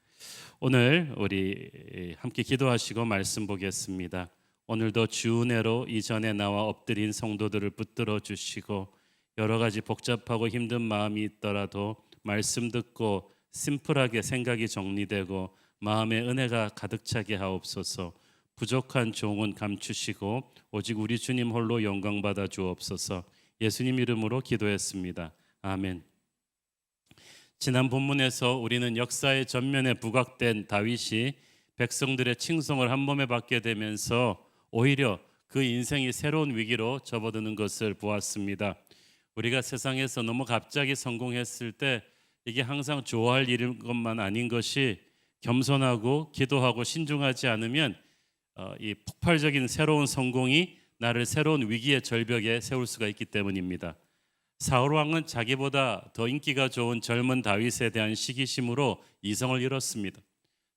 오늘 우리 함께 기도하시고 말씀 보겠습니다. 오늘도 주은혜로 이전에 나와 엎드린 성도들을 붙들어 주시고 여러 가지 복잡하고 힘든 마음이 있더라도 말씀 듣고 심플하게 생각이 정리되고 마음의 은혜가 가득 차게 하옵소서. 부족한 종은 감추시고 오직 우리 주님 홀로 영광 받아 주옵소서. 예수님 이름으로 기도했습니다. 아멘. 지난 본문에서 우리는 역사의 전면에 부각된 다윗이 백성들의 칭송을 한 몸에 받게 되면서 오히려 그 인생이 새로운 위기로 접어드는 것을 보았습니다. 우리가 세상에서 너무 갑자기 성공했을 때 이게 항상 좋아할 일인 것만 아닌 것이 겸손하고 기도하고 신중하지 않으면 이 폭발적인 새로운 성공이 나를 새로운 위기의 절벽에 세울 수가 있기 때문입니다. 사울 왕은 자기보다 더 인기가 좋은 젊은 다윗에 대한 시기심으로 이성을 잃었습니다.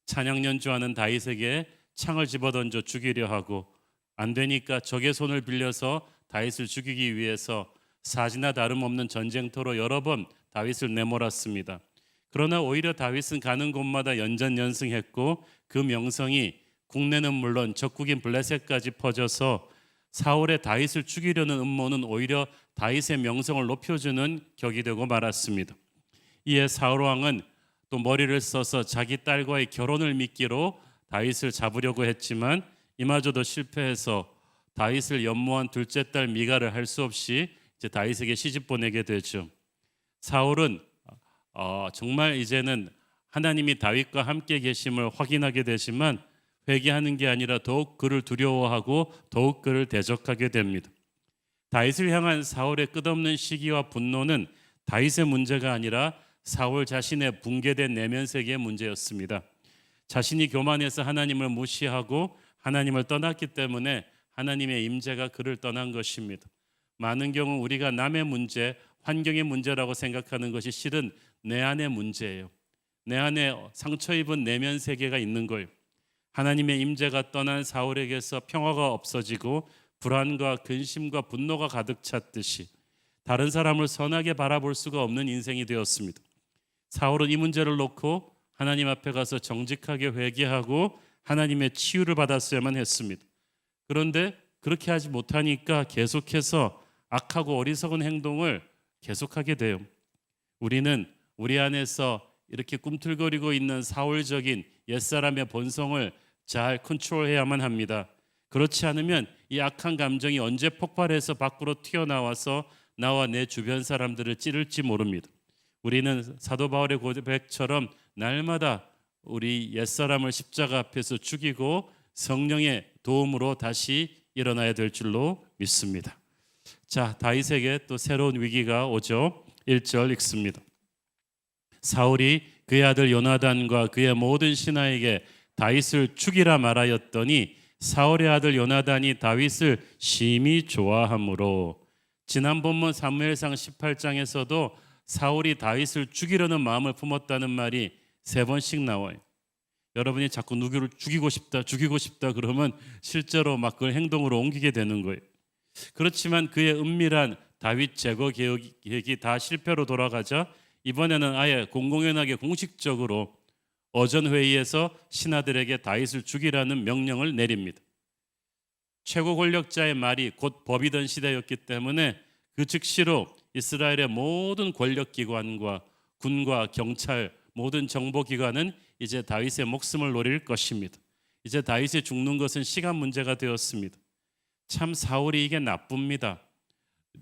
찬양 연주하는 다윗에게 창을 집어던져 죽이려 하고 안 되니까 적의 손을 빌려서 다윗을 죽이기 위해서 사지나 다름없는 전쟁터로 여러 번 다윗을 내몰았습니다. 그러나 오히려 다윗은 가는 곳마다 연전연승했고 그 명성이 국내는 물론 적국인 블레셋까지 퍼져서 사울의 다윗을 죽이려는 음모는 오히려 다윗의 명성을 높여주는 격이 되고 말았습니다. 이에 사울 왕은 또 머리를 써서 자기 딸과의 결혼을 미끼로 다윗을 잡으려고 했지만 이마저도 실패해서 다윗을 연모한 둘째 딸 미갈을 할 수 없이 이제 다윗에게 시집 보내게 되죠. 사울은 정말 이제는 하나님이 다윗과 함께 계심을 확인하게 되지만 회개하는 게 아니라 더욱 그를 두려워하고 더욱 그를 대적하게 됩니다. 다윗을 향한 사울의 끝없는 시기와 분노는 다윗의 문제가 아니라 사울 자신의 붕괴된 내면 세계의 문제였습니다. 자신이 교만해서 하나님을 무시하고 하나님을 떠났기 때문에 하나님의 임재가 그를 떠난 것입니다. 많은 경우 우리가 남의 문제, 환경의 문제라고 생각하는 것이 실은 내 안의 문제예요. 내 안에 상처 입은 내면 세계가 있는 거예요. 하나님의 임재가 떠난 사울에게서 평화가 없어지고 불안과 근심과 분노가 가득 찼듯이 다른 사람을 선하게 바라볼 수가 없는 인생이 되었습니다. 사울은 이 문제를 놓고 하나님 앞에 가서 정직하게 회개하고 하나님의 치유를 받았어야만 했습니다. 그런데 그렇게 하지 못하니까 계속해서 악하고 어리석은 행동을 계속하게 돼요. 우리는 우리 안에서 이렇게 꿈틀거리고 있는 사울적인 옛사람의 본성을 잘 컨트롤해야만 합니다. 그렇지 않으면 이 악한 감정이 언제 폭발해서 밖으로 튀어나와서 나와 내 주변 사람들을 찌를지 모릅니다. 우리는 사도 바울의 고백처럼 날마다 우리 옛사람을 십자가 앞에서 죽이고 성령의 도움으로 다시 일어나야 될 줄로 믿습니다. 자, 다윗에게 또 새로운 위기가 오죠. 1절 읽습니다. 사울이 그의 아들 요나단과 그의 모든 신하에게 다윗을 죽이라 말하였더니 사울의 아들 요나단이 다윗을 심히 좋아하므로 지난 본문 사무엘상 18장에서도 사울이 다윗을 죽이려는 마음을 품었다는 말이 3번씩 나와요. 여러분이 자꾸 누구를 죽이고 싶다 그러면 실제로 막 그걸 행동으로 옮기게 되는 거예요. 그렇지만 그의 은밀한 다윗 제거 계획이 다 실패로 돌아가자 이번에는 아예 공공연하게 공식적으로 어전 회의에서 신하들에게 다윗을 죽이라는 명령을 내립니다. 최고 권력자의 말이 곧 법이던 시대였기 때문에 그 즉시로 이스라엘의 모든 권력기관과 군과 경찰, 모든 정보기관은 이제 다윗의 목숨을 노릴 것입니다. 이제 다윗이 죽는 것은 시간 문제가 되었습니다. 참 사울이 이게 나쁩니다.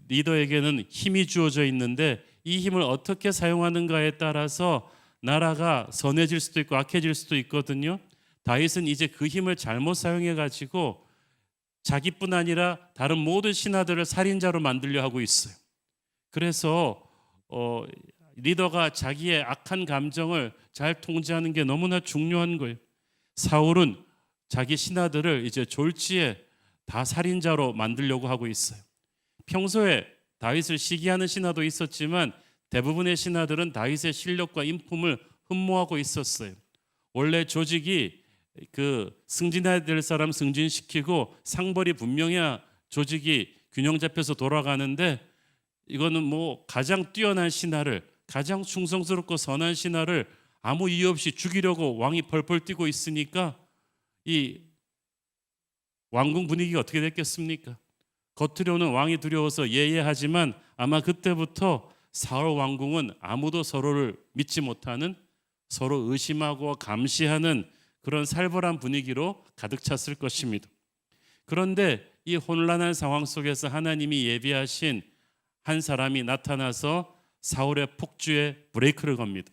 리더에게는 힘이 주어져 있는데 이 힘을 어떻게 사용하는가에 따라서 나라가 선해질 수도 있고 악해질 수도 있거든요. 다윗은 이제 그 힘을 잘못 사용해 가지고 자기뿐 아니라 다른 모든 신하들을 살인자로 만들려 하고 있어요. 그래서 리더가 자기의 악한 감정을 잘 통제하는 게 너무나 중요한 거예요. 사울은 자기 신하들을 이제 졸지에 다 살인자로 만들려고 하고 있어요. 평소에 다윗을 시기하는 신하도 있었지만 대부분의 신하들은 다윗의 실력과 인품을 흠모하고 있었어요. 원래 조직이 그 승진해야 될 사람 승진시키고 상벌이 분명해야 조직이 균형 잡혀서 돌아가는데 이거는 뭐 가장 뛰어난 신하를, 가장 충성스럽고 선한 신하를 아무 이유 없이 죽이려고 왕이 펄펄 뛰고 있으니까 이 왕궁 분위기가 어떻게 됐겠습니까? 겉으로는 왕이 두려워서 예예하지만 아마 그때부터 사울 왕궁은 아무도 서로를 믿지 못하는, 서로 의심하고 감시하는 그런 살벌한 분위기로 가득 찼을 것입니다. 그런데 이 혼란한 상황 속에서 하나님이 예비하신 한 사람이 나타나서 사울의 폭주에 브레이크를 겁니다.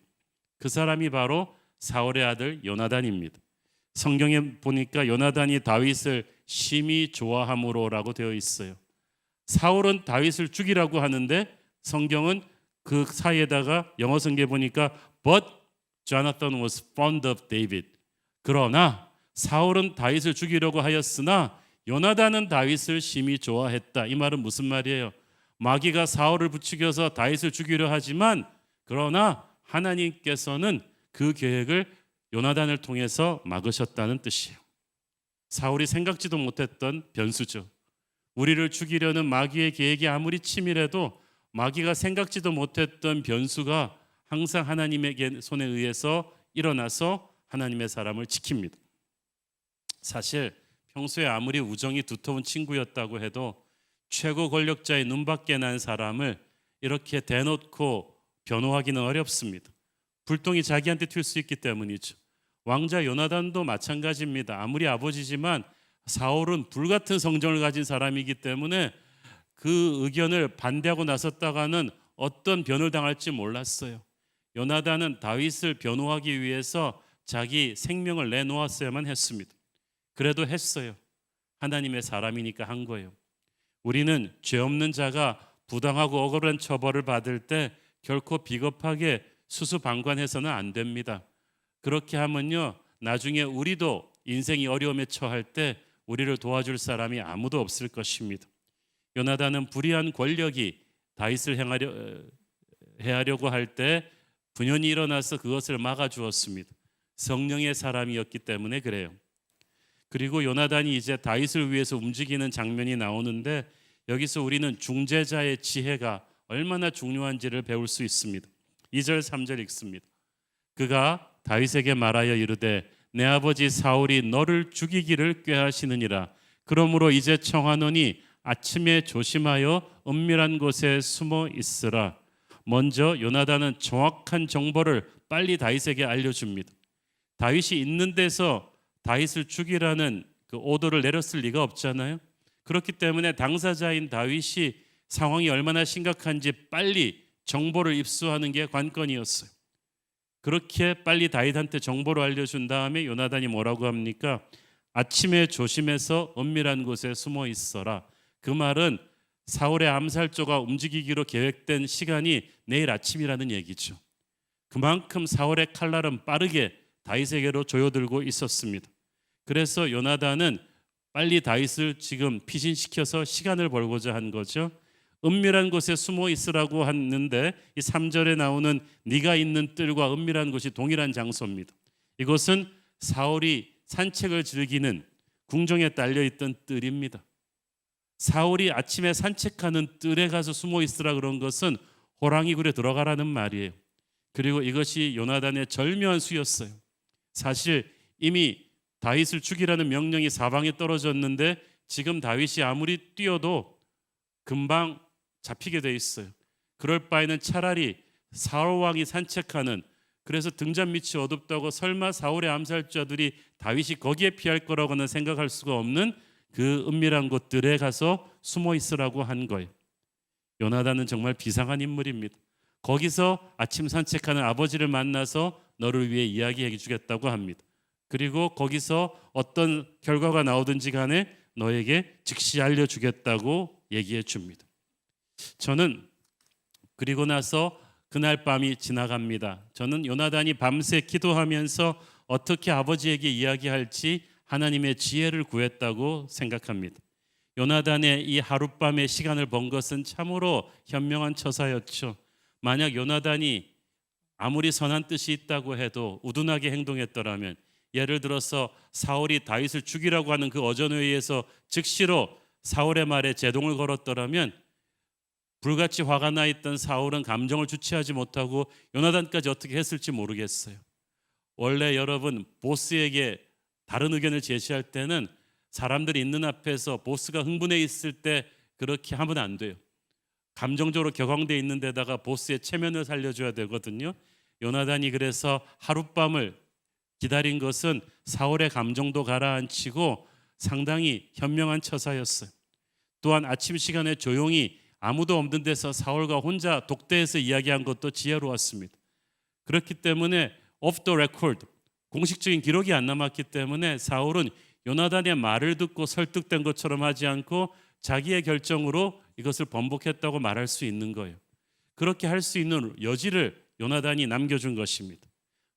그 사람이 바로 사울의 아들 요나단입니다. 성경에 보니까 요나단이 다윗을 심히 좋아함으로라고 되어 있어요. 사울은 다윗을 죽이라고 하는데 성경은 그 사이에다가 영어 성경에 보니까 But Jonathan was fond of David. 그러나 사울은 다윗을 죽이려고 하였으나 요나단은 다윗을 심히 좋아했다. 이 말은 무슨 말이에요? 마귀가 사울을 부추겨서 다윗을 죽이려 하지만 그러나 하나님께서는 그 계획을 요나단을 통해서 막으셨다는 뜻이에요. 사울이 생각지도 못했던 변수죠. 우리를 죽이려는 마귀의 계획이 아무리 치밀해도 마귀가 생각지도 못했던 변수가 항상 하나님의 손에 의해서 일어나서 하나님의 사람을 지킵니다. 사실 평소에 아무리 우정이 두터운 친구였다고 해도 최고 권력자의 눈밖에 난 사람을 이렇게 대놓고 변호하기는 어렵습니다. 불똥이 자기한테 튈 수 있기 때문이죠. 왕자 요나단도 마찬가지입니다. 아무리 아버지지만 사울은 불같은 성정을 가진 사람이기 때문에 그 의견을 반대하고 나섰다가는 어떤 변을 당할지 몰랐어요. 요나단은 다윗을 변호하기 위해서 자기 생명을 내놓았어야만 했습니다. 그래도 했어요. 하나님의 사람이니까 한 거예요. 우리는 죄 없는 자가 부당하고 억울한 처벌을 받을 때 결코 비겁하게 수수방관해서는 안 됩니다. 그렇게 하면요, 나중에 우리도 인생이 어려움에 처할 때 우리를 도와줄 사람이 아무도 없을 것입니다. 요나단은 불의한 권력이 다윗을 해하려고 할 때 분연히 일어나서 그것을 막아주었습니다. 성령의 사람이었기 때문에 그래요. 그리고 요나단이 이제 다윗을 위해서 움직이는 장면이 나오는데 여기서 우리는 중재자의 지혜가 얼마나 중요한지를 배울 수 있습니다. 2절 3절 읽습니다. 그가 다윗에게 말하여 이르되 내 아버지 사울이 너를 죽이기를 꾀하시느니라. 그러므로 이제 청하노니 아침에 조심하여 은밀한 곳에 숨어 있으라. 먼저 요나단은 정확한 정보를 빨리 다윗에게 알려줍니다. 다윗이 있는 데서 다윗을 죽이라는 그 오더를 내렸을 리가 없잖아요. 그렇기 때문에 당사자인 다윗이 상황이 얼마나 심각한지 빨리 정보를 입수하는 게 관건이었어요. 그렇게 빨리 다윗한테 정보를 알려준 다음에 요나단이 뭐라고 합니까? 아침에 조심해서 은밀한 곳에 숨어 있어라. 그 말은 사울의 암살조가 움직이기로 계획된 시간이 내일 아침이라는 얘기죠. 그만큼 사울의 칼날은 빠르게 다윗에게로 조여들고 있었습니다. 그래서 요나단은 빨리 다윗을 지금 피신시켜서 시간을 벌고자 한 거죠. 은밀한 곳에 숨어 있으라고 하는데 이 3절에 나오는 네가 있는 뜰과 은밀한 곳이 동일한 장소입니다. 이곳은 사울이 산책을 즐기는 궁정에 딸려 있던 뜰입니다. 사울이 아침에 산책하는 뜰에 가서 숨어 있으라 그런 것은 호랑이 굴에 들어가라는 말이에요. 그리고 이것이 요나단의 절묘한 수였어요. 사실 이미 다윗을 죽이라는 명령이 사방에 떨어졌는데 지금 다윗이 아무리 뛰어도 금방 잡히게 돼 있어요. 그럴 바에는 차라리 사울 왕이 산책하는, 그래서 등잔 밑이 어둡다고 설마 사울의 암살자들이 다윗이 거기에 피할 거라고는 생각할 수가 없는 그 은밀한 곳들에 가서 숨어 있으라고 한 거예요. 요나단은 정말 비상한 인물입니다. 거기서 아침 산책하는 아버지를 만나서 너를 위해 이야기해 주겠다고 합니다. 그리고 거기서 어떤 결과가 나오든지 간에 너에게 즉시 알려주겠다고 얘기해 줍니다. 저는 그리고 나서 그날 밤이 지나갑니다. 저는 요나단이 밤새 기도하면서 어떻게 아버지에게 이야기할지 하나님의 지혜를 구했다고 생각합니다. 요나단의 이 하룻밤의 시간을 번 것은 참으로 현명한 처사였죠. 만약 요나단이 아무리 선한 뜻이 있다고 해도 우둔하게 행동했더라면, 예를 들어서 사울이 다윗을 죽이라고 하는 그 어전회의에서 즉시로 사울의 말에 제동을 걸었더라면 불같이 화가 나 있던 사울은 감정을 주체하지 못하고 요나단까지 어떻게 했을지 모르겠어요. 원래 여러분, 보스에게 다른 의견을 제시할 때는 사람들이 있는 앞에서 보스가 흥분해 있을 때 그렇게 하면 안 돼요. 감정적으로 격앙돼 있는 데다가 보스의 체면을 살려줘야 되거든요. 요나단이 그래서 하룻밤을 기다린 것은 사울의 감정도 가라앉히고 상당히 현명한 처사였어요. 또한 아침 시간에 조용히 아무도 없는 데서 사울과 혼자 독대해서 이야기한 것도 지혜로웠습니다. 그렇기 때문에 off the record, 공식적인 기록이 안 남았기 때문에 사울은 요나단의 말을 듣고 설득된 것처럼 하지 않고 자기의 결정으로 이것을 번복했다고 말할 수 있는 거예요. 그렇게 할 수 있는 여지를 요나단이 남겨준 것입니다.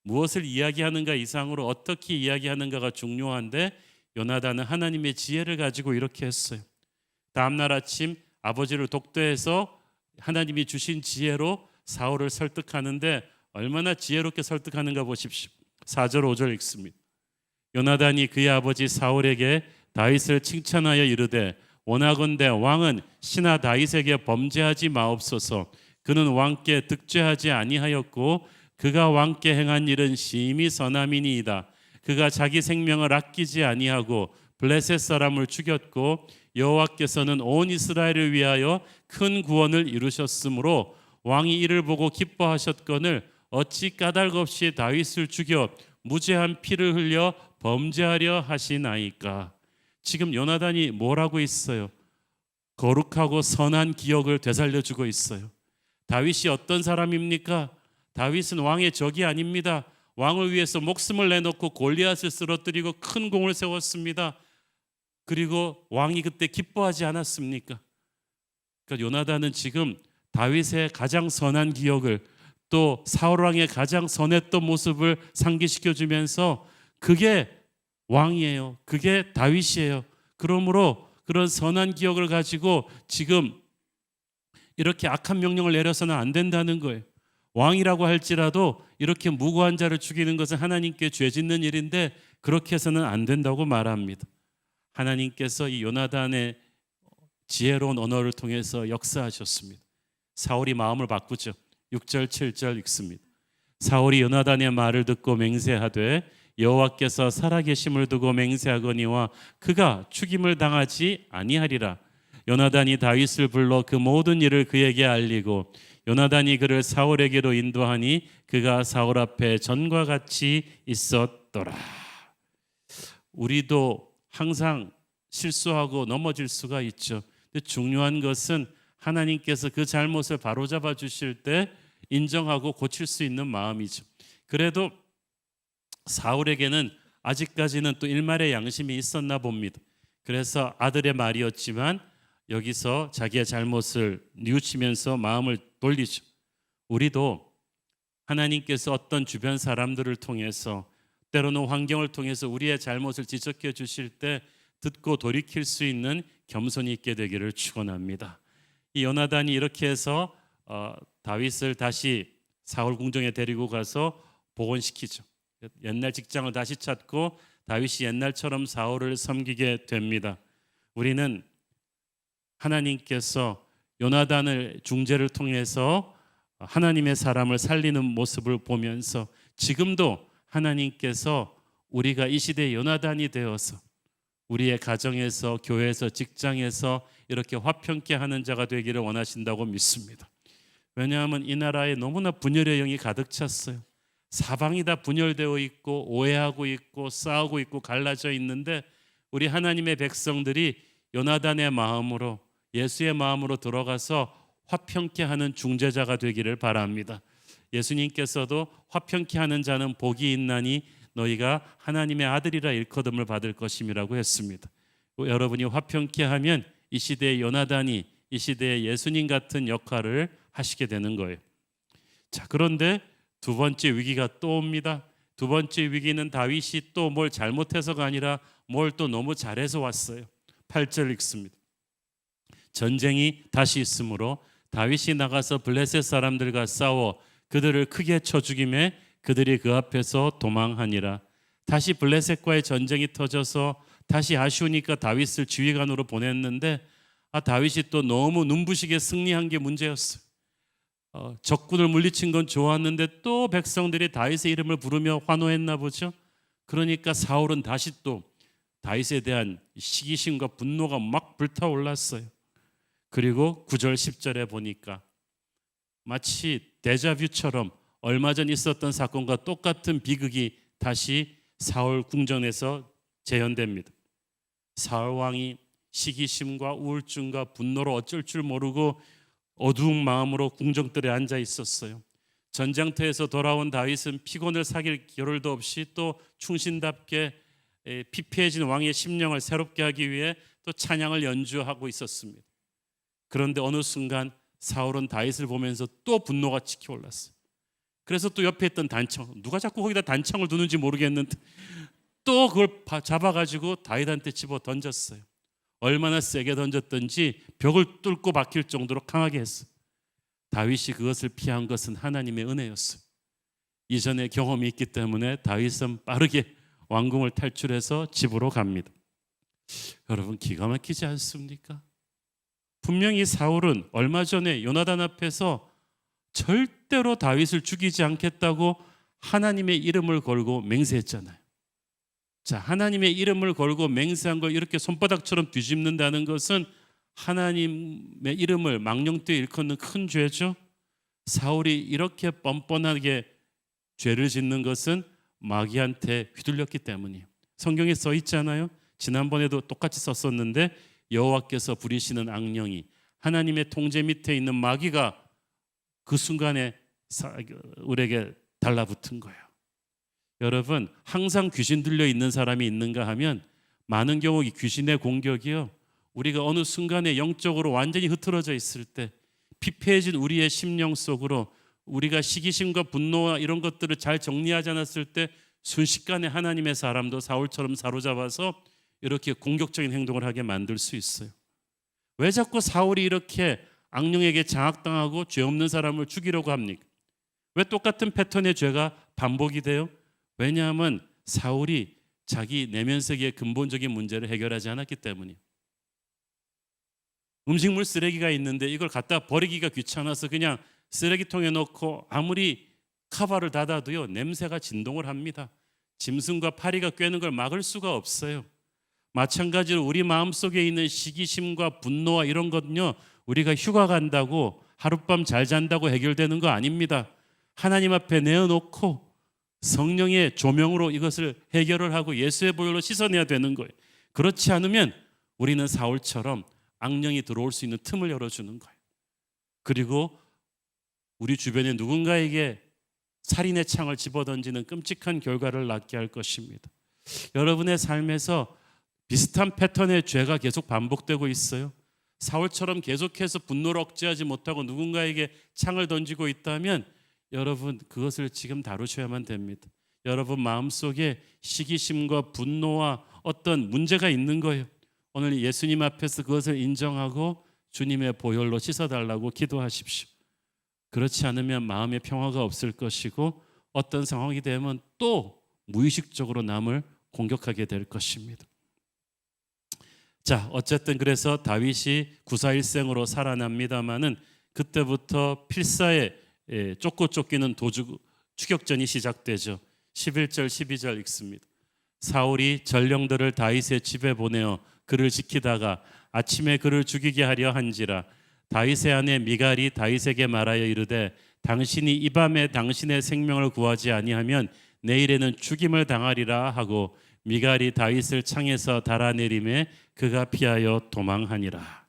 무엇을 이야기하는가 이상으로 어떻게 이야기하는가가 중요한데 요나단은 하나님의 지혜를 가지고 이렇게 했어요. 다음날 아침 아버지를 독대해서 하나님이 주신 지혜로 사울을 설득하는데 얼마나 지혜롭게 설득하는가 보십시오. 4절 5절 읽습니다. 요나단이 그의 아버지 사울에게 다윗을 칭찬하여 이르되 원하건대 왕은 신하 다윗에게 범죄하지 마옵소서. 그는 왕께 득죄하지 아니하였고 그가 왕께 행한 일은 심히 선함이니이다. 그가 자기 생명을 아끼지 아니하고 블레셋 사람을 죽였고 여호와께서는 온 이스라엘을 위하여 큰 구원을 이루셨으므로 왕이 이를 보고 기뻐하셨거늘 어찌 까닭 없이 다윗을 죽여 무죄한 피를 흘려 범죄하려 하시나이까. 지금 요나단이 뭘 하고 있어요? 거룩하고 선한 기억을 되살려주고 있어요. 다윗이 어떤 사람입니까? 다윗은 왕의 적이 아닙니다. 왕을 위해서 목숨을 내놓고 골리앗을 쓰러뜨리고 큰 공을 세웠습니다. 그리고 왕이 그때 기뻐하지 않았습니까? 그러니까 요나단은 지금 다윗의 가장 선한 기억을, 또 사울 왕의 가장 선했던 모습을 상기시켜주면서 그게 왕이에요. 그게 다윗이에요. 그러므로 그런 선한 기억을 가지고 지금 이렇게 악한 명령을 내려서는 안 된다는 거예요. 왕이라고 할지라도 이렇게 무고한 자를 죽이는 것은 하나님께 죄 짓는 일인데 그렇게 해서는 안 된다고 말합니다. 하나님께서 이 요나단의 지혜로운 언어를 통해서 역사하셨습니다. 사울이 마음을 바꾸죠. 6절 7절 읽습니다. 사울이 요나단의 말을 듣고 맹세하되 여호와께서 살아계심을 두고 맹세하거니와 그가 죽임을 당하지 아니하리라. 요나단이 다윗을 불러 그 모든 일을 그에게 알리고 요나단이 그를 사울에게로 인도하니 그가 사울 앞에 전과 같이 있었더라. 우리도 항상 실수하고 넘어질 수가 있죠. 근데 중요한 것은 하나님께서 그 잘못을 바로잡아 주실 때 인정하고 고칠 수 있는 마음이죠. 그래도 사울에게는 아직까지는 또 일말의 양심이 있었나 봅니다. 그래서 아들의 말이었지만 여기서 자기의 잘못을 뉘우치면서 마음을 돌리죠. 우리도 하나님께서 어떤 주변 사람들을 통해서 때로는 환경을 통해서 우리의 잘못을 지적해 주실 때 듣고 돌이킬 수 있는 겸손이 있게 되기를 축원합니다. 이 요나단이 이렇게 해서 다윗을 다시 사울 궁정에 데리고 가서 복원시키죠. 옛날 직장을 다시 찾고 다윗이 옛날처럼 사울을 섬기게 됩니다. 우리는 하나님께서 요나단을 중재를 통해서 하나님의 사람을 살리는 모습을 보면서 지금도 하나님께서 우리가 이 시대의 요나단이 되어서 우리의 가정에서, 교회에서, 직장에서 이렇게 화평케 하는 자가 되기를 원하신다고 믿습니다. 왜냐하면 이 나라에 너무나 분열의 영이 가득 찼어요. 사방이 다 분열되어 있고 오해하고 있고 싸우고 있고 갈라져 있는데 우리 하나님의 백성들이 요나단의 마음으로, 예수의 마음으로 들어가서 화평케 하는 중재자가 되기를 바랍니다. 예수님께서도 화평케 하는 자는 복이 있나니 너희가 하나님의 아들이라 일컬음을 받을 것임이라고 했습니다. 여러분이 화평케 하면 이 시대의 요나단이 이 시대의 예수님 같은 역할을 하시게 되는 거예요. 자, 그런데 두 번째 위기가 또 옵니다. 두 번째 위기는 다윗이 또 뭘 잘못해서가 아니라 뭘 또 너무 잘해서 왔어요. 8절 읽습니다. 전쟁이 다시 있으므로 다윗이 나가서 블레셋 사람들과 싸워 그들을 크게 쳐 죽이매 그들이 그 앞에서 도망하니라. 다시 블레셋과의 전쟁이 터져서 다시 아쉬우니까 다윗을 지휘관으로 보냈는데 다윗이 또 너무 눈부시게 승리한 게 문제였어요. 적군을 물리친 건 좋았는데 또 백성들이 다윗의 이름을 부르며 환호했나 보죠. 그러니까 사울은 다시 또 다윗에 대한 시기심과 분노가 막 불타올랐어요. 그리고 9절 10절에 보니까 마치 데자뷰처럼 얼마 전 있었던 사건과 똑같은 비극이 다시 사울 궁전에서 재현됩니다. 사울 왕이 시기심과 우울증과 분노로 어쩔 줄 모르고 어두운 마음으로 궁정들에 앉아 있었어요. 전장터에서 돌아온 다윗은 피곤을 사귈 겨를도 없이 또 충신답게 피폐해진 왕의 심령을 새롭게 하기 위해 또 찬양을 연주하고 있었습니다. 그런데 어느 순간 사울은 다윗을 보면서 또 분노가 치켜올랐어요. 그래서 또 옆에 있던 단창, 누가 자꾸 거기다 단창을 두는지 모르겠는데 또 그걸 잡아가지고 다윗한테 집어 던졌어요. 얼마나 세게 던졌던지 벽을 뚫고 박힐 정도로 강하게 했어요. 다윗이 그것을 피한 것은 하나님의 은혜였어요. 이전에 경험이 있기 때문에 다윗은 빠르게 왕궁을 탈출해서 집으로 갑니다. 여러분, 기가 막히지 않습니까? 분명히 사울은 얼마 전에 요나단 앞에서 절대로 다윗을 죽이지 않겠다고 하나님의 이름을 걸고 맹세했잖아요. 자, 하나님의 이름을 걸고 맹세한 걸 이렇게 손바닥처럼 뒤집는다는 것은 하나님의 이름을 망령되이 일컫는 큰 죄죠. 사울이 이렇게 뻔뻔하게 죄를 짓는 것은 마귀한테 휘둘렸기 때문이에요. 성경에 써 있잖아요. 지난번에도 똑같이 썼었는데 여호와께서 부리시는 악령이 하나님의 통제 밑에 있는 마귀가 그 순간에 우리에게 달라붙은 거예요. 여러분, 항상 귀신 들려 있는 사람이 있는가 하면 많은 경우 이 귀신의 공격이요, 우리가 어느 순간에 영적으로 완전히 흐트러져 있을 때 피폐해진 우리의 심령 속으로 우리가 시기심과 분노와 이런 것들을 잘 정리하지 않았을 때 순식간에 하나님의 사람도 사울처럼 사로잡아서 이렇게 공격적인 행동을 하게 만들 수 있어요. 왜 자꾸 사울이 이렇게 악령에게 장악당하고 죄 없는 사람을 죽이려고 합니까? 왜 똑같은 패턴의 죄가 반복이 돼요? 왜냐하면 사울이 자기 내면 세계의 근본적인 문제를 해결하지 않았기 때문이에요. 음식물 쓰레기가 있는데 이걸 갖다 버리기가 귀찮아서 그냥 쓰레기통에 넣고 아무리 카바를 닫아도요, 냄새가 진동을 합니다. 짐승과 파리가 꿰는 걸 막을 수가 없어요. 마찬가지로 우리 마음속에 있는 시기심과 분노와 이런 것은요, 우리가 휴가 간다고 하룻밤 잘 잔다고 해결되는 거 아닙니다. 하나님 앞에 내어놓고 성령의 조명으로 이것을 해결을 하고 예수의 보혈로 씻어내야 되는 거예요. 그렇지 않으면 우리는 사울처럼 악령이 들어올 수 있는 틈을 열어주는 거예요. 그리고 우리 주변에 누군가에게 살인의 창을 집어던지는 끔찍한 결과를 낳게 할 것입니다. 여러분의 삶에서 비슷한 패턴의 죄가 계속 반복되고 있어요. 사울처럼 계속해서 분노를 억제하지 못하고 누군가에게 창을 던지고 있다면 여러분, 그것을 지금 다루셔야만 됩니다. 여러분 마음속에 시기심과 분노와 어떤 문제가 있는 거예요. 오늘 예수님 앞에서 그것을 인정하고 주님의 보혈로 씻어달라고 기도하십시오. 그렇지 않으면 마음의 평화가 없을 것이고 어떤 상황이 되면 또 무의식적으로 남을 공격하게 될 것입니다. 자, 어쨌든 그래서 다윗이 구사일생으로 살아납니다마는 그때부터 필사에 쫓고 쫓기는 추격전이 시작되죠. 11절 12절 읽습니다. 사울이 전령들을 다윗의 집에 보내어 그를 지키다가 아침에 그를 죽이게 하려 한지라 다윗의 아내 미갈이 다윗에게 말하여 이르되 당신이 이 밤에 당신의 생명을 구하지 아니하면 내일에는 죽임을 당하리라 하고 미갈이 다윗을 창에서 달아내림에 그가 피하여 도망하니라.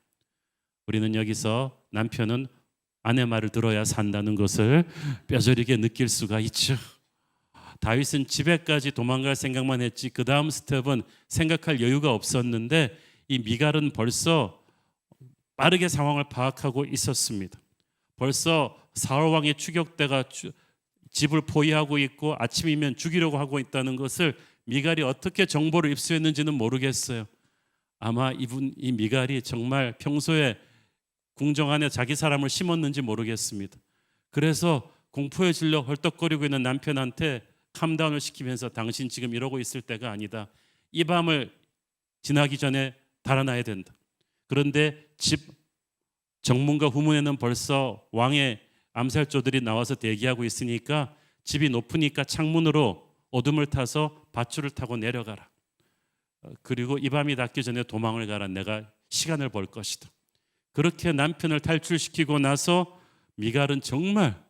우리는 여기서 남편은 아내 말을 들어야 산다는 것을 뼈저리게 느낄 수가 있죠. 다윗은 집에까지 도망갈 생각만 했지 그 다음 스텝은 생각할 여유가 없었는데 이 미갈은 벌써 빠르게 상황을 파악하고 있었습니다. 벌써 사울 왕의 추격대가 집을 포위하고 있고 아침이면 죽이려고 하고 있다는 것을 미갈이 어떻게 정보를 입수했는지는 모르겠어요. 아마 이 미갈이 정말 평소에 궁정 안에 자기 사람을 심었는지 모르겠습니다. 그래서 공포에 질려 헐떡거리고 있는 남편한테 캄다운을 시키면서 당신 지금 이러고 있을 때가 아니다. 이 밤을 지나기 전에 달아나야 된다. 그런데 집 정문과 후문에는 벌써 왕의 암살조들이 나와서 대기하고 있으니까 집이 높으니까 창문으로 어둠을 타서 밧줄을 타고 내려가라. 그리고 이 밤이 닿기 전에 도망을 가라. 내가 시간을 벌 것이다. 그렇게 남편을 탈출시키고 나서 미갈은 정말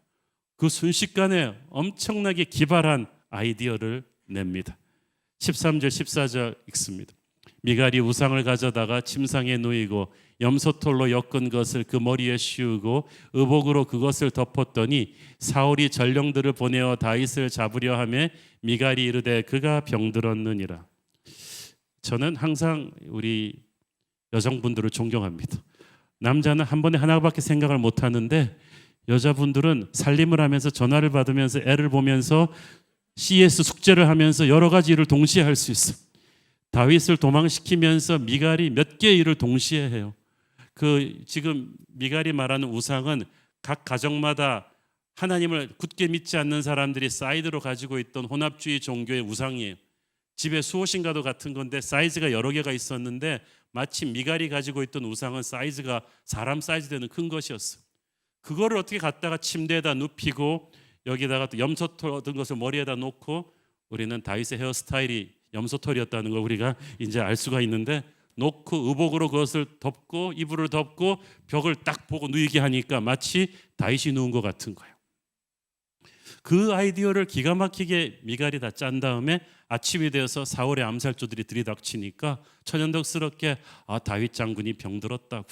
그 순식간에 엄청나게 기발한 아이디어를 냅니다. 13절 14절 읽습니다. 미갈이 우상을 가져다가 침상에 누이고 염소털로 엮은 것을 그 머리에 씌우고 의복으로 그것을 덮었더니 사울이 전령들을 보내어 다윗을 잡으려 하매 미갈이 이르되 그가 병들었느니라. 저는 항상 우리 여성분들을 존경합니다. 남자는 한 번에 하나밖에 생각을 못 하는데 여자분들은 살림을 하면서 전화를 받으면서 애를 보면서 CS 숙제를 하면서 여러 가지 일을 동시에 할 수 있어. 다윗을 도망시키면서 미갈이 몇 개의 일을 동시에 해요. 지금 미갈이 말하는 우상은 각 가정마다 하나님을 굳게 믿지 않는 사람들이 사이드로 가지고 있던 혼합주의 종교의 우상이에요. 집에 수호신과도 같은 건데 사이즈가 여러 개가 있었는데 마침 미갈이 가지고 있던 우상은 사이즈가 사람 사이즈 되는 큰 것이었어요. 그거를 어떻게 갖다가 침대에다 눕히고 여기다가 또 염소털 얻은 것을 머리에다 놓고 우리는 다윗의 헤어스타일이 염소털이었다는 걸 우리가 이제 알 수가 있는데 놓고 의복으로 그것을 덮고 이불을 덮고 벽을 딱 보고 누이게 하니까 마치 다윗이 누운 것 같은 거예요. 그 아이디어를 기가 막히게 미갈이 다 짠 다음에 아침이 되어서 사울의 암살조들이 들이닥치니까 천연덕스럽게 다윗 장군이 병들었다고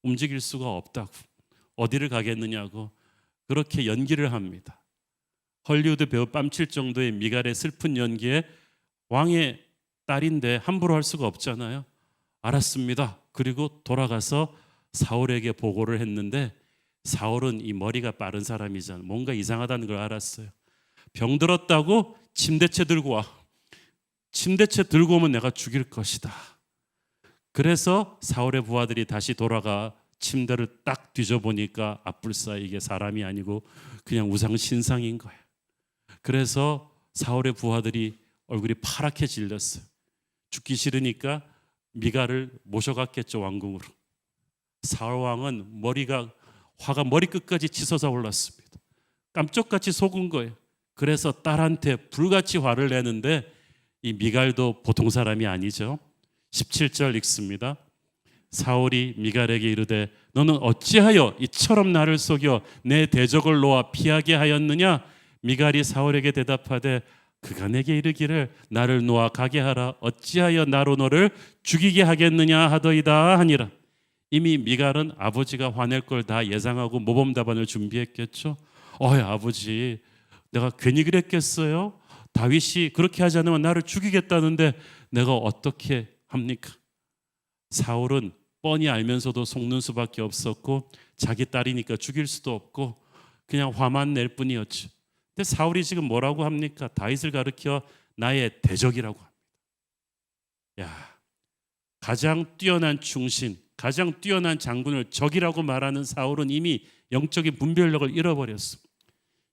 움직일 수가 없다고 어디를 가겠느냐고 그렇게 연기를 합니다. 헐리우드 배우 뺨칠 정도의 미갈의 슬픈 연기에 왕의 딸인데 함부로 할 수가 없잖아요. 알았습니다. 그리고 돌아가서 사울에게 보고를 했는데 사울은 이 머리가 빠른 사람이잖아요. 뭔가 이상하다는 걸 알았어요. 병들었다고 침대채 들고 와. 침대채 들고 오면 내가 죽일 것이다. 그래서 사울의 부하들이 다시 돌아가 침대를 딱 뒤져보니까 아뿔싸 이게 사람이 아니고 그냥 우상 신상인 거예요. 그래서 사울의 부하들이 얼굴이 파랗게 질렸어요. 죽기 싫으니까 미갈을 모셔갔겠죠, 왕궁으로. 사울 왕은 화가 머리끝까지 치솟아 올랐습니다. 깜짝같이 속은 거예요. 그래서 딸한테 불같이 화를 내는데 이 미갈도 보통 사람이 아니죠. 17절 읽습니다. 사울이 미갈에게 이르되 너는 어찌하여 이처럼 나를 속여 내 대적을 놓아 피하게 하였느냐? 미갈이 사울에게 대답하되 그가 내게 이르기를 나를 놓아 가게 하라. 어찌하여 나로 너를 죽이게 하겠느냐 하더이다 하니라. 이미 미갈은 아버지가 화낼 걸 다 예상하고 모범 답안을 준비했겠죠. 아버지 내가 괜히 그랬겠어요? 다윗이 그렇게 하지 않으면 나를 죽이겠다는데 내가 어떻게 합니까? 사울은 뻔히 알면서도 속는 수밖에 없었고 자기 딸이니까 죽일 수도 없고 그냥 화만 낼 뿐이었죠. 근데 사울이 지금 뭐라고 합니까? 다윗을 가리켜 나의 대적이라고 합니다. 가장 뛰어난 충신, 가장 뛰어난 장군을 적이라고 말하는 사울은 이미 영적인 분별력을 잃어버렸어.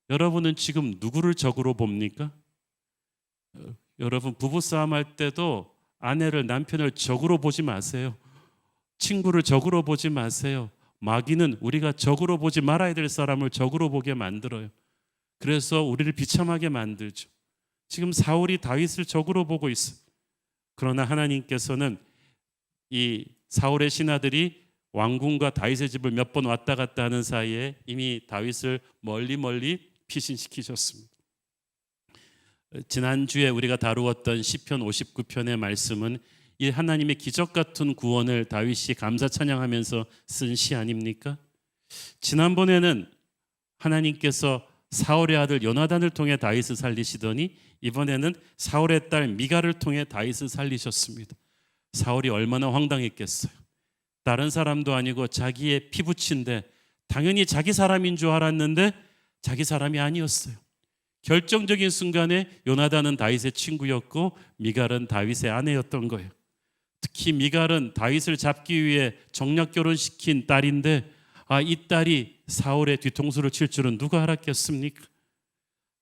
여러분은 지금 누구를 적으로 봅니까? 여러분 부부싸움 할 때도 아내를, 남편을 적으로 보지 마세요. 친구를 적으로 보지 마세요. 마귀는 우리가 적으로 보지 말아야 될 사람을 적으로 보게 만들어요. 그래서 우리를 비참하게 만들죠. 지금 사울이 다윗을 적으로 보고 있어. 그러나 하나님께서는 이 사울의 신하들이 왕궁과 다윗의 집을 몇 번 왔다 갔다 하는 사이에 이미 다윗을 멀리 피신시키셨습니다. 지난주에 우리가 다루었던 시편 59편의 말씀은 이 하나님의 기적 같은 구원을 다윗이 감사 찬양하면서 쓴 시 아닙니까? 지난번에는 하나님께서 사울의 아들 요나단을 통해 다윗을 살리시더니 이번에는 사울의 딸 미갈을 통해 다윗을 살리셨습니다. 사울이 얼마나 황당했겠어요. 다른 사람도 아니고 자기의 피부친데 당연히 자기 사람인 줄 알았는데 자기 사람이 아니었어요. 결정적인 순간에 요나단은 다윗의 친구였고 미갈은 다윗의 아내였던 거예요. 특히 미갈은 다윗을 잡기 위해 정략 결혼시킨 딸인데 이 딸이 사울의 뒤통수를 칠 줄은 누가 알았겠습니까?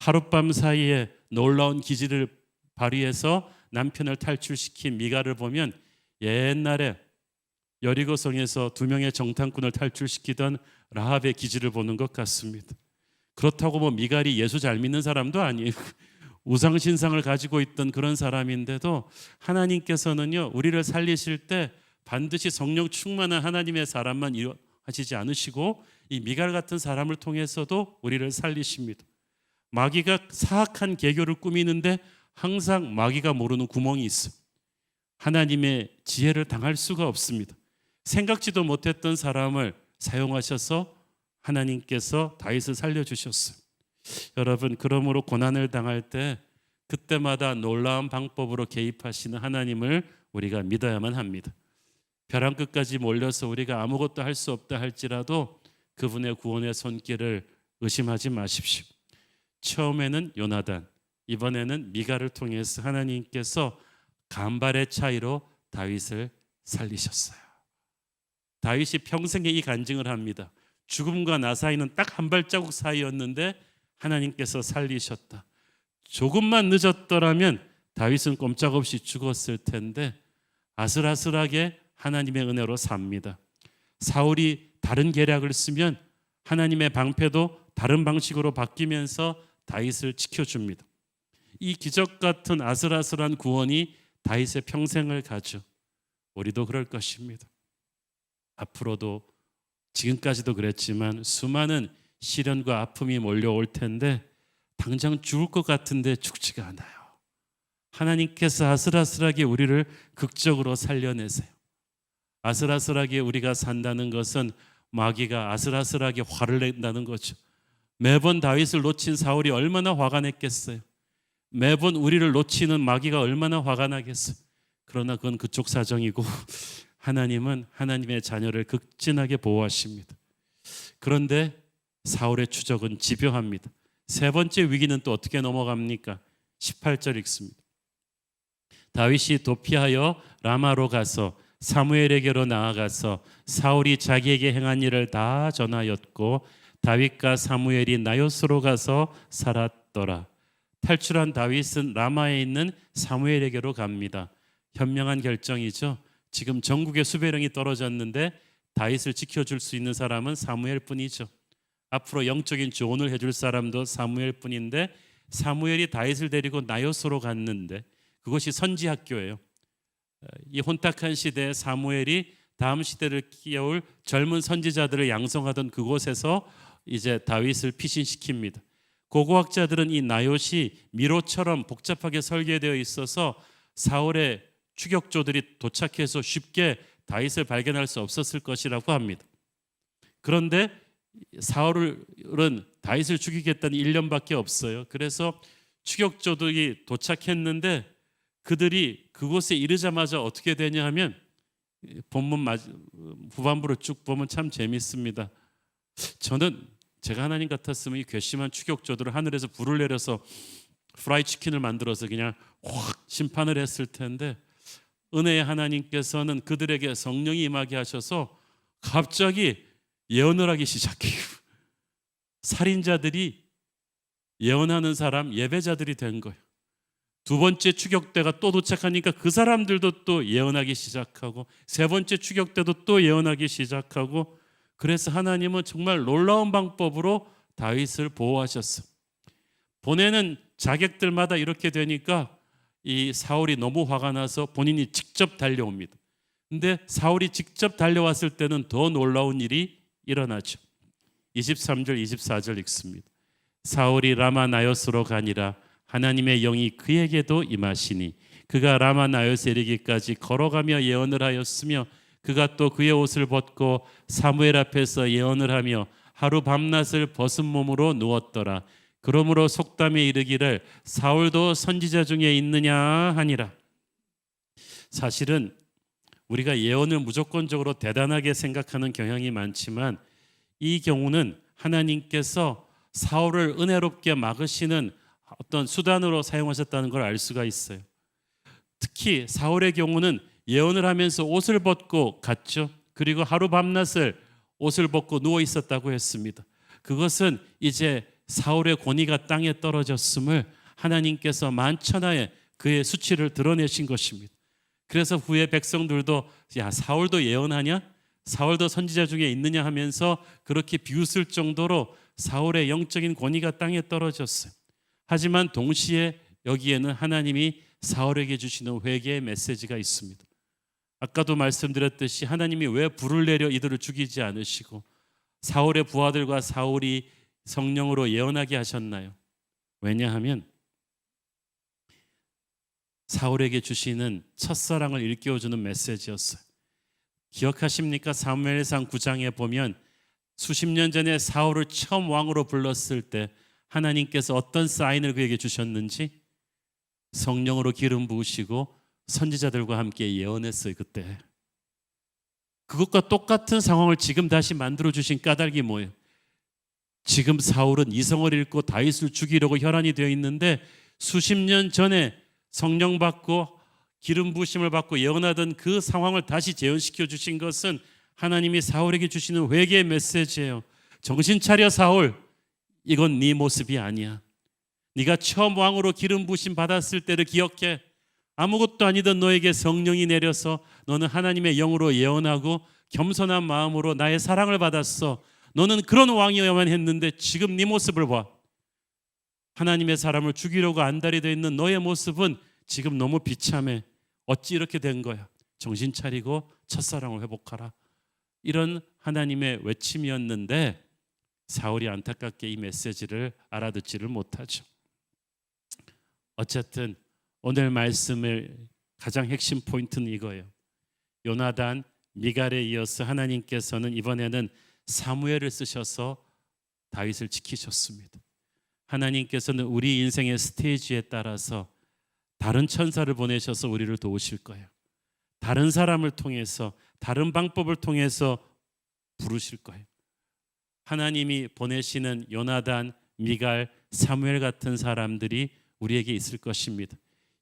하룻밤 사이에 놀라운 기지를 발휘해서 남편을 탈출시킨 미갈을 보면 옛날에 여리고성에서 2명의 정탐꾼을 탈출시키던 라합의 기지를 보는 것 같습니다. 그렇다고 뭐 미갈이 예수 잘 믿는 사람도 아니에요. 우상신상을 가지고 있던 그런 사람인데도 하나님께서는요, 우리를 살리실 때 반드시 성령 충만한 하나님의 사람만 하시지 않으시고 이 미갈 같은 사람을 통해서도 우리를 살리십니다. 마귀가 사악한 계교를 꾸미는데 항상 마귀가 모르는 구멍이 있어. 하나님의 지혜를 당할 수가 없습니다. 생각지도 못했던 사람을 사용하셔서 하나님께서 다윗을 살려주셨어요. 여러분, 그러므로 고난을 당할 때 그때마다 놀라운 방법으로 개입하시는 하나님을 우리가 믿어야만 합니다. 벼랑 끝까지 몰려서 우리가 아무것도 할 수 없다 할지라도 그분의 구원의 손길을 의심하지 마십시오. 처음에는 요나단, 이번에는 미갈을 통해서 하나님께서 간발의 차이로 다윗을 살리셨어요. 다윗이 평생에 이 간증을 합니다. 죽음과 나 사이는 딱 한 발자국 사이였는데 하나님께서 살리셨다. 조금만 늦었더라면 다윗은 꼼짝없이 죽었을 텐데 아슬아슬하게 하나님의 은혜로 삽니다. 사울이 다른 계략을 쓰면 하나님의 방패도 다른 방식으로 바뀌면서 다윗을 지켜줍니다. 이 기적 같은 아슬아슬한 구원이 다윗의 평생을 가죠. 우리도 그럴 것입니다. 앞으로도 지금까지도 그랬지만 수많은 시련과 아픔이 몰려올 텐데 당장 죽을 것 같은데 죽지가 않아요. 하나님께서 아슬아슬하게 우리를 극적으로 살려내세요. 아슬아슬하게 우리가 산다는 것은 마귀가 아슬아슬하게 화를 낸다는 거죠. 매번 다윗을 놓친 사울이 얼마나 화가 냈겠어요. 매번 우리를 놓치는 마귀가 얼마나 화가 나겠어요. 그러나 그건 그쪽 사정이고 하나님은 하나님의 자녀를 극진하게 보호하십니다. 그런데 사울의 추적은 집요합니다. 세 번째 위기는 또 어떻게 넘어갑니까? 18절 읽습니다. 다윗이 도피하여 라마로 가서 사무엘에게로 나아가서 사울이 자기에게 행한 일을 다 전하였고 다윗과 사무엘이 나요스로 가서 살았더라. 탈출한 다윗은 라마에 있는 사무엘에게로 갑니다. 현명한 결정이죠. 지금 전국에 수배령이 떨어졌는데 다윗을 지켜줄 수 있는 사람은 사무엘뿐이죠. 앞으로 영적인 조언을 해줄 사람도 사무엘뿐인데 사무엘이 다윗을 데리고 나요스로 갔는데 그것이 선지학교예요. 이 혼탁한 시대에 사무엘이 다음 시대를 끼어올 젊은 선지자들을 양성하던 그곳에서 이제 다윗을 피신시킵니다. 고고학자들은 이 나요시 미로처럼 복잡하게 설계되어 있어서 사울의 추격조들이 도착해서 쉽게 다윗을 발견할 수 없었을 것이라고 합니다. 그런데 사울은 다윗을 죽이겠다는 1년밖에 없어요. 그래서 추격조들이 도착했는데 그들이 그곳에 이르자마자 어떻게 되냐 하면 본문 후반부를 쭉 보면 참 재밌습니다. 저는 제가 하나님 같았으면 이 괘씸한 추격조들을 하늘에서 불을 내려서 프라이 치킨을 만들어서 그냥 확 심판을 했을 텐데 은혜의 하나님께서는 그들에게 성령이 임하게 하셔서 갑자기 예언을 하기 시작해요. 살인자들이 예언하는 사람, 예배자들이 된 거예요. 두 번째 추격대가 또 도착하니까 그 사람들도 또 예언하기 시작하고, 세 번째 추격대도 또 예언하기 시작하고, 그래서 하나님은 정말 놀라운 방법으로 다윗을 보호하셨어. 보내는 자객들마다 이렇게 되니까 이 사울이 너무 화가 나서 본인이 직접 달려옵니다. 근데 사울이 직접 달려왔을 때는 더 놀라운 일이 일어나죠. 23절 24절 읽습니다. 사울이 라마 나요스로 가니라 하나님의 영이 그에게도 임하시니 그가 라마 나요스에 이르기까지 걸어가며 예언을 하였으며 그가 또 그의 옷을 벗고 사무엘 앞에서 예언을 하며 하루 밤낮을 벗은 몸으로 누웠더라. 그러므로 속담에 이르기를 사울도 선지자 중에 있느냐 하니라. 사실은 우리가 예언을 무조건적으로 대단하게 생각하는 경향이 많지만 이 경우는 하나님께서 사울을 은혜롭게 막으시는 어떤 수단으로 사용하셨다는 걸 알 수가 있어요. 특히 사울의 경우는 예언을 하면서 옷을 벗고 갔죠. 그리고 하루 밤낮을 옷을 벗고 누워 있었다고 했습니다. 그것은 이제 사울의 권위가 땅에 떨어졌음을 하나님께서 만천하에 그의 수치를 드러내신 것입니다. 그래서 후에 백성들도 야, 사울도 예언하냐? 사울도 선지자 중에 있느냐 하면서 그렇게 비웃을 정도로 사울의 영적인 권위가 땅에 떨어졌어요. 하지만 동시에 여기에는 하나님이 사울에게 주시는 회개의 메시지가 있습니다. 아까도 말씀드렸듯이 하나님이 왜 불을 내려 이들을 죽이지 않으시고 사울의 부하들과 사울이 성령으로 예언하게 하셨나요? 왜냐하면 사울에게 주시는 첫사랑을 일깨워주는 메시지였어요. 기억하십니까? 사무엘상 9장에 보면 수십 년 전에 사울을 처음 왕으로 불렀을 때 하나님께서 어떤 사인을 그에게 주셨는지 성령으로 기름 부으시고 선지자들과 함께 예언했어요. 그때 그것과 똑같은 상황을 지금 다시 만들어 주신 까닭이 뭐예요? 지금 사울은 이성을 잃고 다윗을 죽이려고 혈안이 되어 있는데 수십 년 전에 성령 받고 기름 부으심을 받고 예언하던 그 상황을 다시 재현시켜 주신 것은 하나님이 사울에게 주시는 회개의 메시지예요. 정신 차려 사울, 이건 네 모습이 아니야. 네가 처음 왕으로 기름 부으심 받았을 때를 기억해. 아무것도 아니던 너에게 성령이 내려서 너는 하나님의 영으로 예언하고 겸손한 마음으로 나의 사랑을 받았어. 너는 그런 왕이어야만 했는데 지금 네 모습을 봐. 하나님의 사람을 죽이려고 안달이 되어 있는 너의 모습은 지금 너무 비참해. 어찌 이렇게 된 거야? 정신 차리고 첫사랑을 회복하라. 이런 하나님의 외침이었는데 사울이 안타깝게 이 메시지를 알아듣지를 못하죠. 어쨌든 오늘 말씀의 가장 핵심 포인트는 이거예요. 요나단, 미갈에 이어서 하나님께서는 이번에는 사무엘을 쓰셔서 다윗을 지키셨습니다. 하나님께서는 우리 인생의 스테이지에 따라서 다른 천사를 보내셔서 우리를 도우실 거예요. 다른 사람을 통해서, 다른 방법을 통해서 부르실 거예요. 하나님이 보내시는 요나단, 미갈, 사무엘 같은 사람들이 우리에게 있을 것입니다.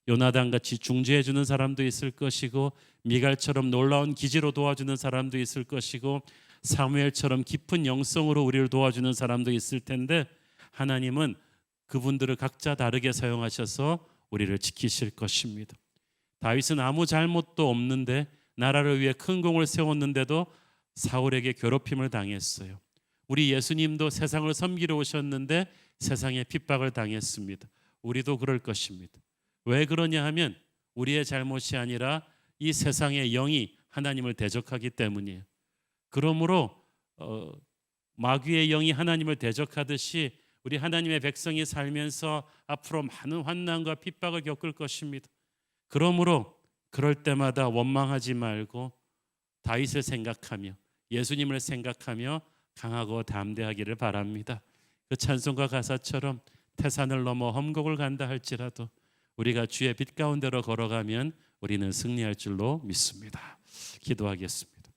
요나단같이 중재해 주는 사람도 있을 것이고, 미갈처럼 놀라운 기지로 도와주는 사람도 있을 것이고, 사무엘처럼 깊은 영성으로 우리를 도와주는 사람도 있을 텐데, 하나님은 그분들을 각자 다르게 사용하셔서 우리를 지키실 것입니다. 다윗은 아무 잘못도 없는데 나라를 위해 큰 공을 세웠는데도 사울에게 괴롭힘을 당했어요. 우리 예수님도 세상을 섬기러 오셨는데 세상에 핍박을 당했습니다. 우리도 그럴 것입니다. 왜 그러냐 하면 우리의 잘못이 아니라 이 세상의 영이 하나님을 대적하기 때문이에요. 그러므로 마귀의 영이 하나님을 대적하듯이 우리 하나님의 백성이 살면서 앞으로 많은 환난과 핍박을 겪을 것입니다. 그러므로 그럴 때마다 원망하지 말고 다윗을 생각하며 예수님을 생각하며 강하고 담대하기를 바랍니다. 그 찬송가 가사처럼 태산을 넘어 험곡을 간다 할지라도 우리가 주의 빛 가운데로 걸어가면 우리는 승리할 줄로 믿습니다. 기도하겠습니다.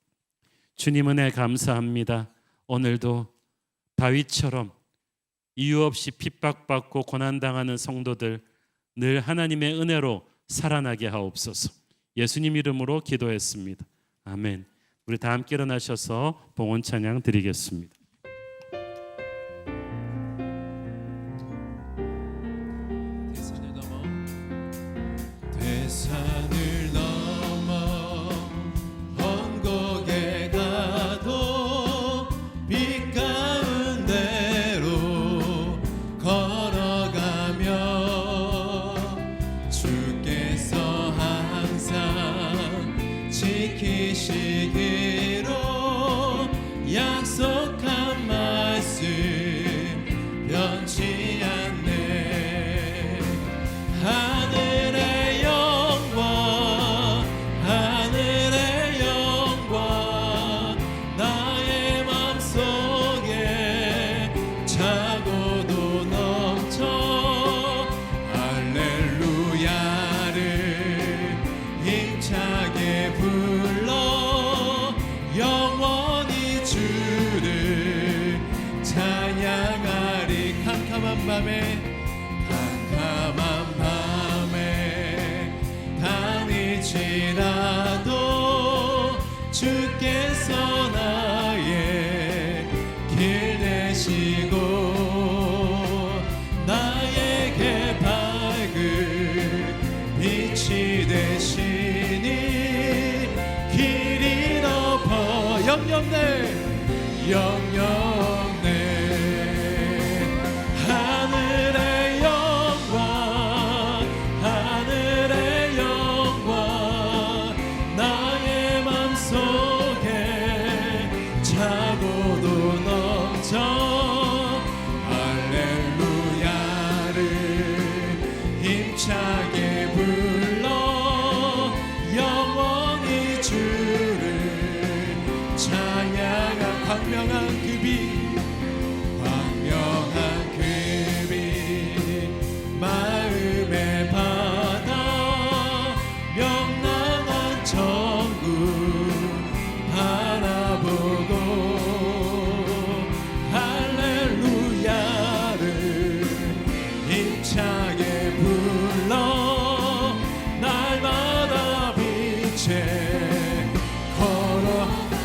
주님 은혜 감사합니다. 오늘도 다윗처럼 이유 없이 핍박받고 고난당하는 성도들 늘 하나님의 은혜로 살아나게 하옵소서. 예수님 이름으로 기도했습니다. 아멘. 우리 다 함께 일어나셔서 봉헌 찬양 드리겠습니다. 대산을 넘어 먼 곳에 가도 빛 가운데로 걸어가며 주께서 항상 지키시기로 약속한 말씀 변치 않네. 하늘의 영광 하늘의 영광 나의 맘속에 차고도 넘쳐 할렐루야를 힘차게 불러 영원히 주를 찬양하리. 캄캄한 밤에 다니지라도 주께서 나의 길 되시고 나에게 밝은 빛이 되시니 길 잃어버 영영네 하늘의 영광 하늘의 영광 나의 맘속에 차고도 넘쳐 할렐루야를 힘차게 불러 영원히 주를 찬양한 광명한 그 빛 마음의 바다 명랑한 천국 바라보고 할렐루야를 힘차게 불러 날마다 빛에 걸어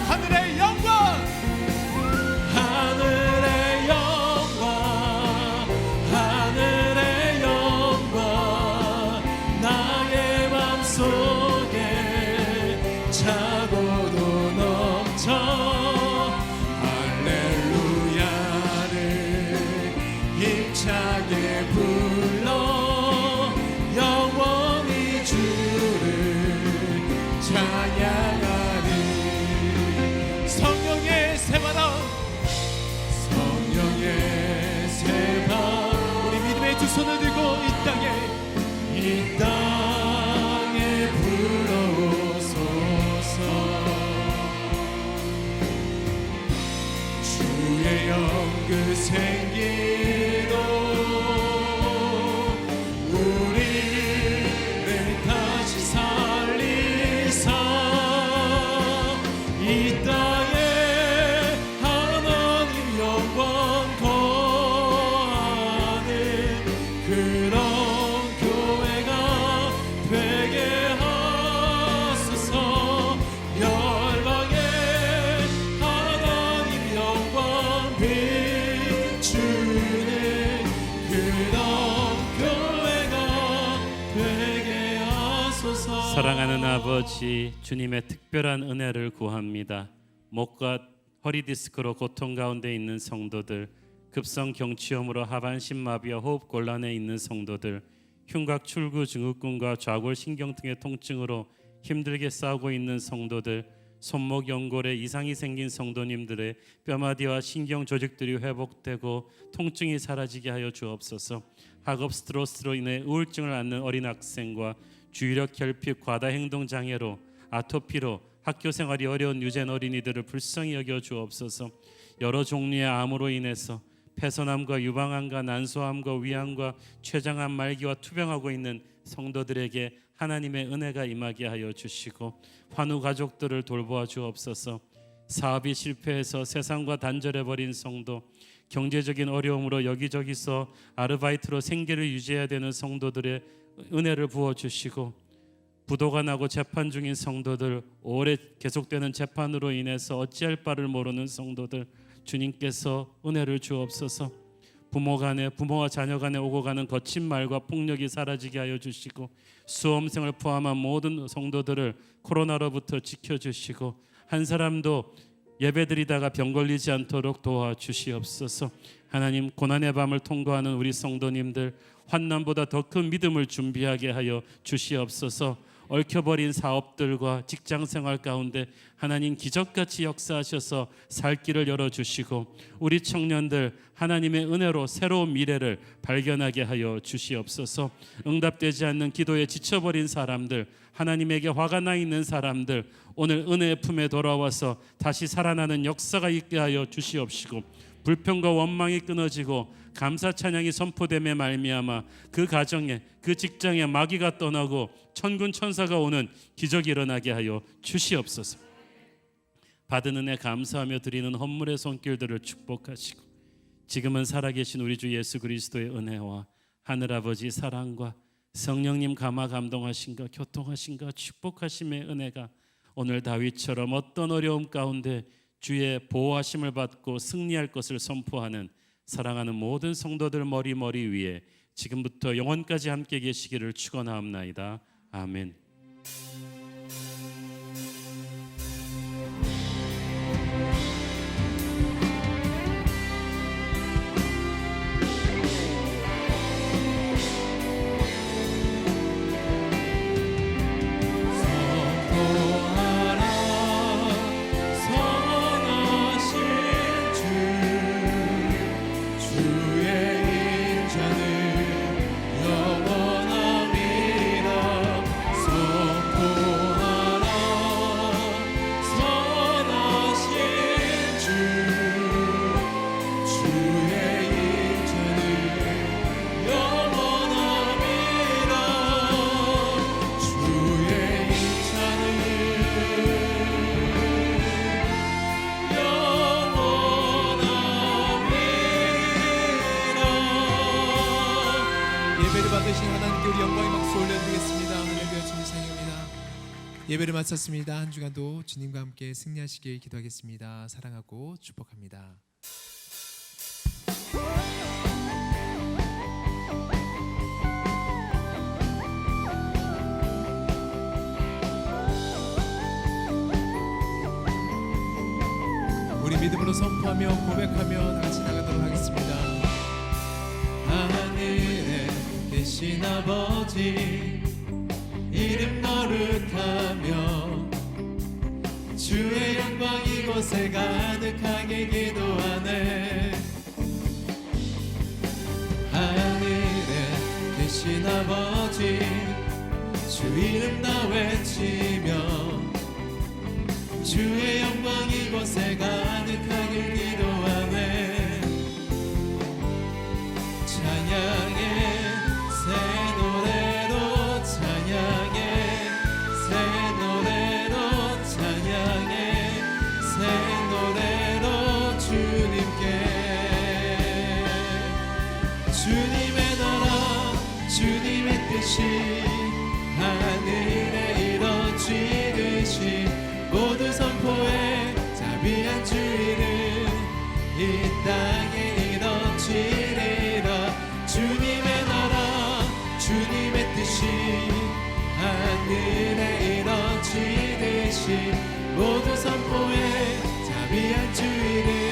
하늘의 영광 하늘의 영광 하늘의 영광 나의 맘속에 차고도 넘쳐 할렐루야를 힘차게 불러 영원히 주를 찬양하리. 성령의 새바람 성령의 새바람 우리 믿음의 두 손을 들고 이 땅에 불어오소서. 주의 영그 생기로 우리를 다시 살리사 이 땅에 하나님 영광 거하는 그런 교회가 되게 하소서. 열방에 하나님 영광 비추는 그런 교회가 되게 하소서. 사랑하는 아버지, 주님의 특별한 은혜를 구합니다. 목과 허리 디스크로 고통 가운데 있는 성도들, 급성 경취염으로 하반신 마비와 호흡 곤란에 있는 성도들, 흉곽 출구 증후군과 좌골 신경등의 통증으로 힘들게 싸우고 있는 성도들, 손목 연골에 이상이 생긴 성도님들의 뼈마디와 신경 조직들이 회복되고 통증이 사라지게 하여 주옵소서. 학업 스트레스로 인해 우울증을 앓는 어린 학생과 주의력 결핍, 과다 행동 장애로 아토피로 학교 생활이 어려운 유젠 어린이들을 불쌍히 여겨 주옵소서. 여러 종류의 암으로 인해서 폐선암과 유방암과 난소암과 위암과 췌장암 말기와 투병하고 있는 성도들에게 하나님의 은혜가 임하게 하여 주시고 환우 가족들을 돌보아 주옵소서. 사업이 실패해서 세상과 단절해버린 성도, 경제적인 어려움으로 여기저기서 아르바이트로 생계를 유지해야 되는 성도들의 은혜를 부어주시고 부도가 나고 재판 중인 성도들, 오래 계속되는 재판으로 인해서 어찌할 바를 모르는 성도들, 주님께서 은혜를 주옵소서. 부모 간에, 부모와 자녀 간에 오고 가는 거친 말과 폭력이 사라지게 하여 주시고, 수험생을 포함한 모든 성도들을 코로나로부터 지켜주시고, 한 사람도 예배드리다가 병 걸리지 않도록 도와주시옵소서. 하나님, 고난의 밤을 통과하는 우리 성도님들, 환난보다 더 큰 믿음을 준비하게 하여 주시옵소서. 얽혀버린 사업들과 직장생활 가운데 하나님 기적같이 역사하셔서 살 길을 열어주시고, 우리 청년들 하나님의 은혜로 새로운 미래를 발견하게 하여 주시옵소서. 응답되지 않는 기도에 지쳐버린 사람들, 하나님에게 화가 나 있는 사람들, 오늘 은혜의 품에 돌아와서 다시 살아나는 역사가 있게 하여 주시옵시고, 불평과 원망이 끊어지고 감사 찬양이 선포됨에 말미암아 그 가정에, 그 직장에 마귀가 떠나고 천군 천사가 오는 기적이 일어나게 하여 주시옵소서. 받은 은혜 감사하며 드리는 헌물의 손길들을 축복하시고, 지금은 살아계신 우리 주 예수 그리스도의 은혜와 하늘아버지 사랑과 성령님 감화 감동하신가 교통하신가 축복하심의 은혜가 오늘 다윗처럼 어떤 어려움 가운데 주의 보호하심을 받고 승리할 것을 선포하는 사랑하는 모든 성도들 머리 위에 지금부터 영원까지 함께 계시기를 축원하옵나이다. 아멘. 예배를 마쳤습니다. 한 주간도 주님과 함께 승리하시길 기도하겠습니다. 사랑하고 축복합니다. 우리 믿음으로 선포하며 고백하며 다 같이 나가도록 하겠습니다. 하늘에 계신 아버지, 이름 거룩하며 주의 영광 이곳에 가득하게 기도하네. 하늘에 계신 아버지, 주 이름 다 외치며 주의 영광 이곳에 가득하게 기도하네. 찬양해 새 노래로 찬양해, 새 노래로 찬양해, 새 노래로 주님께. 주님의 나라 주님의 뜻이 하늘에 이뤄지듯이 모두 선포해 자비한 주 이름 이 땅에 이뤄지리라. 주님의 나라 주님의 뜻이 하늘에 이뤄지듯이 모두 선포해 자비한 주 이름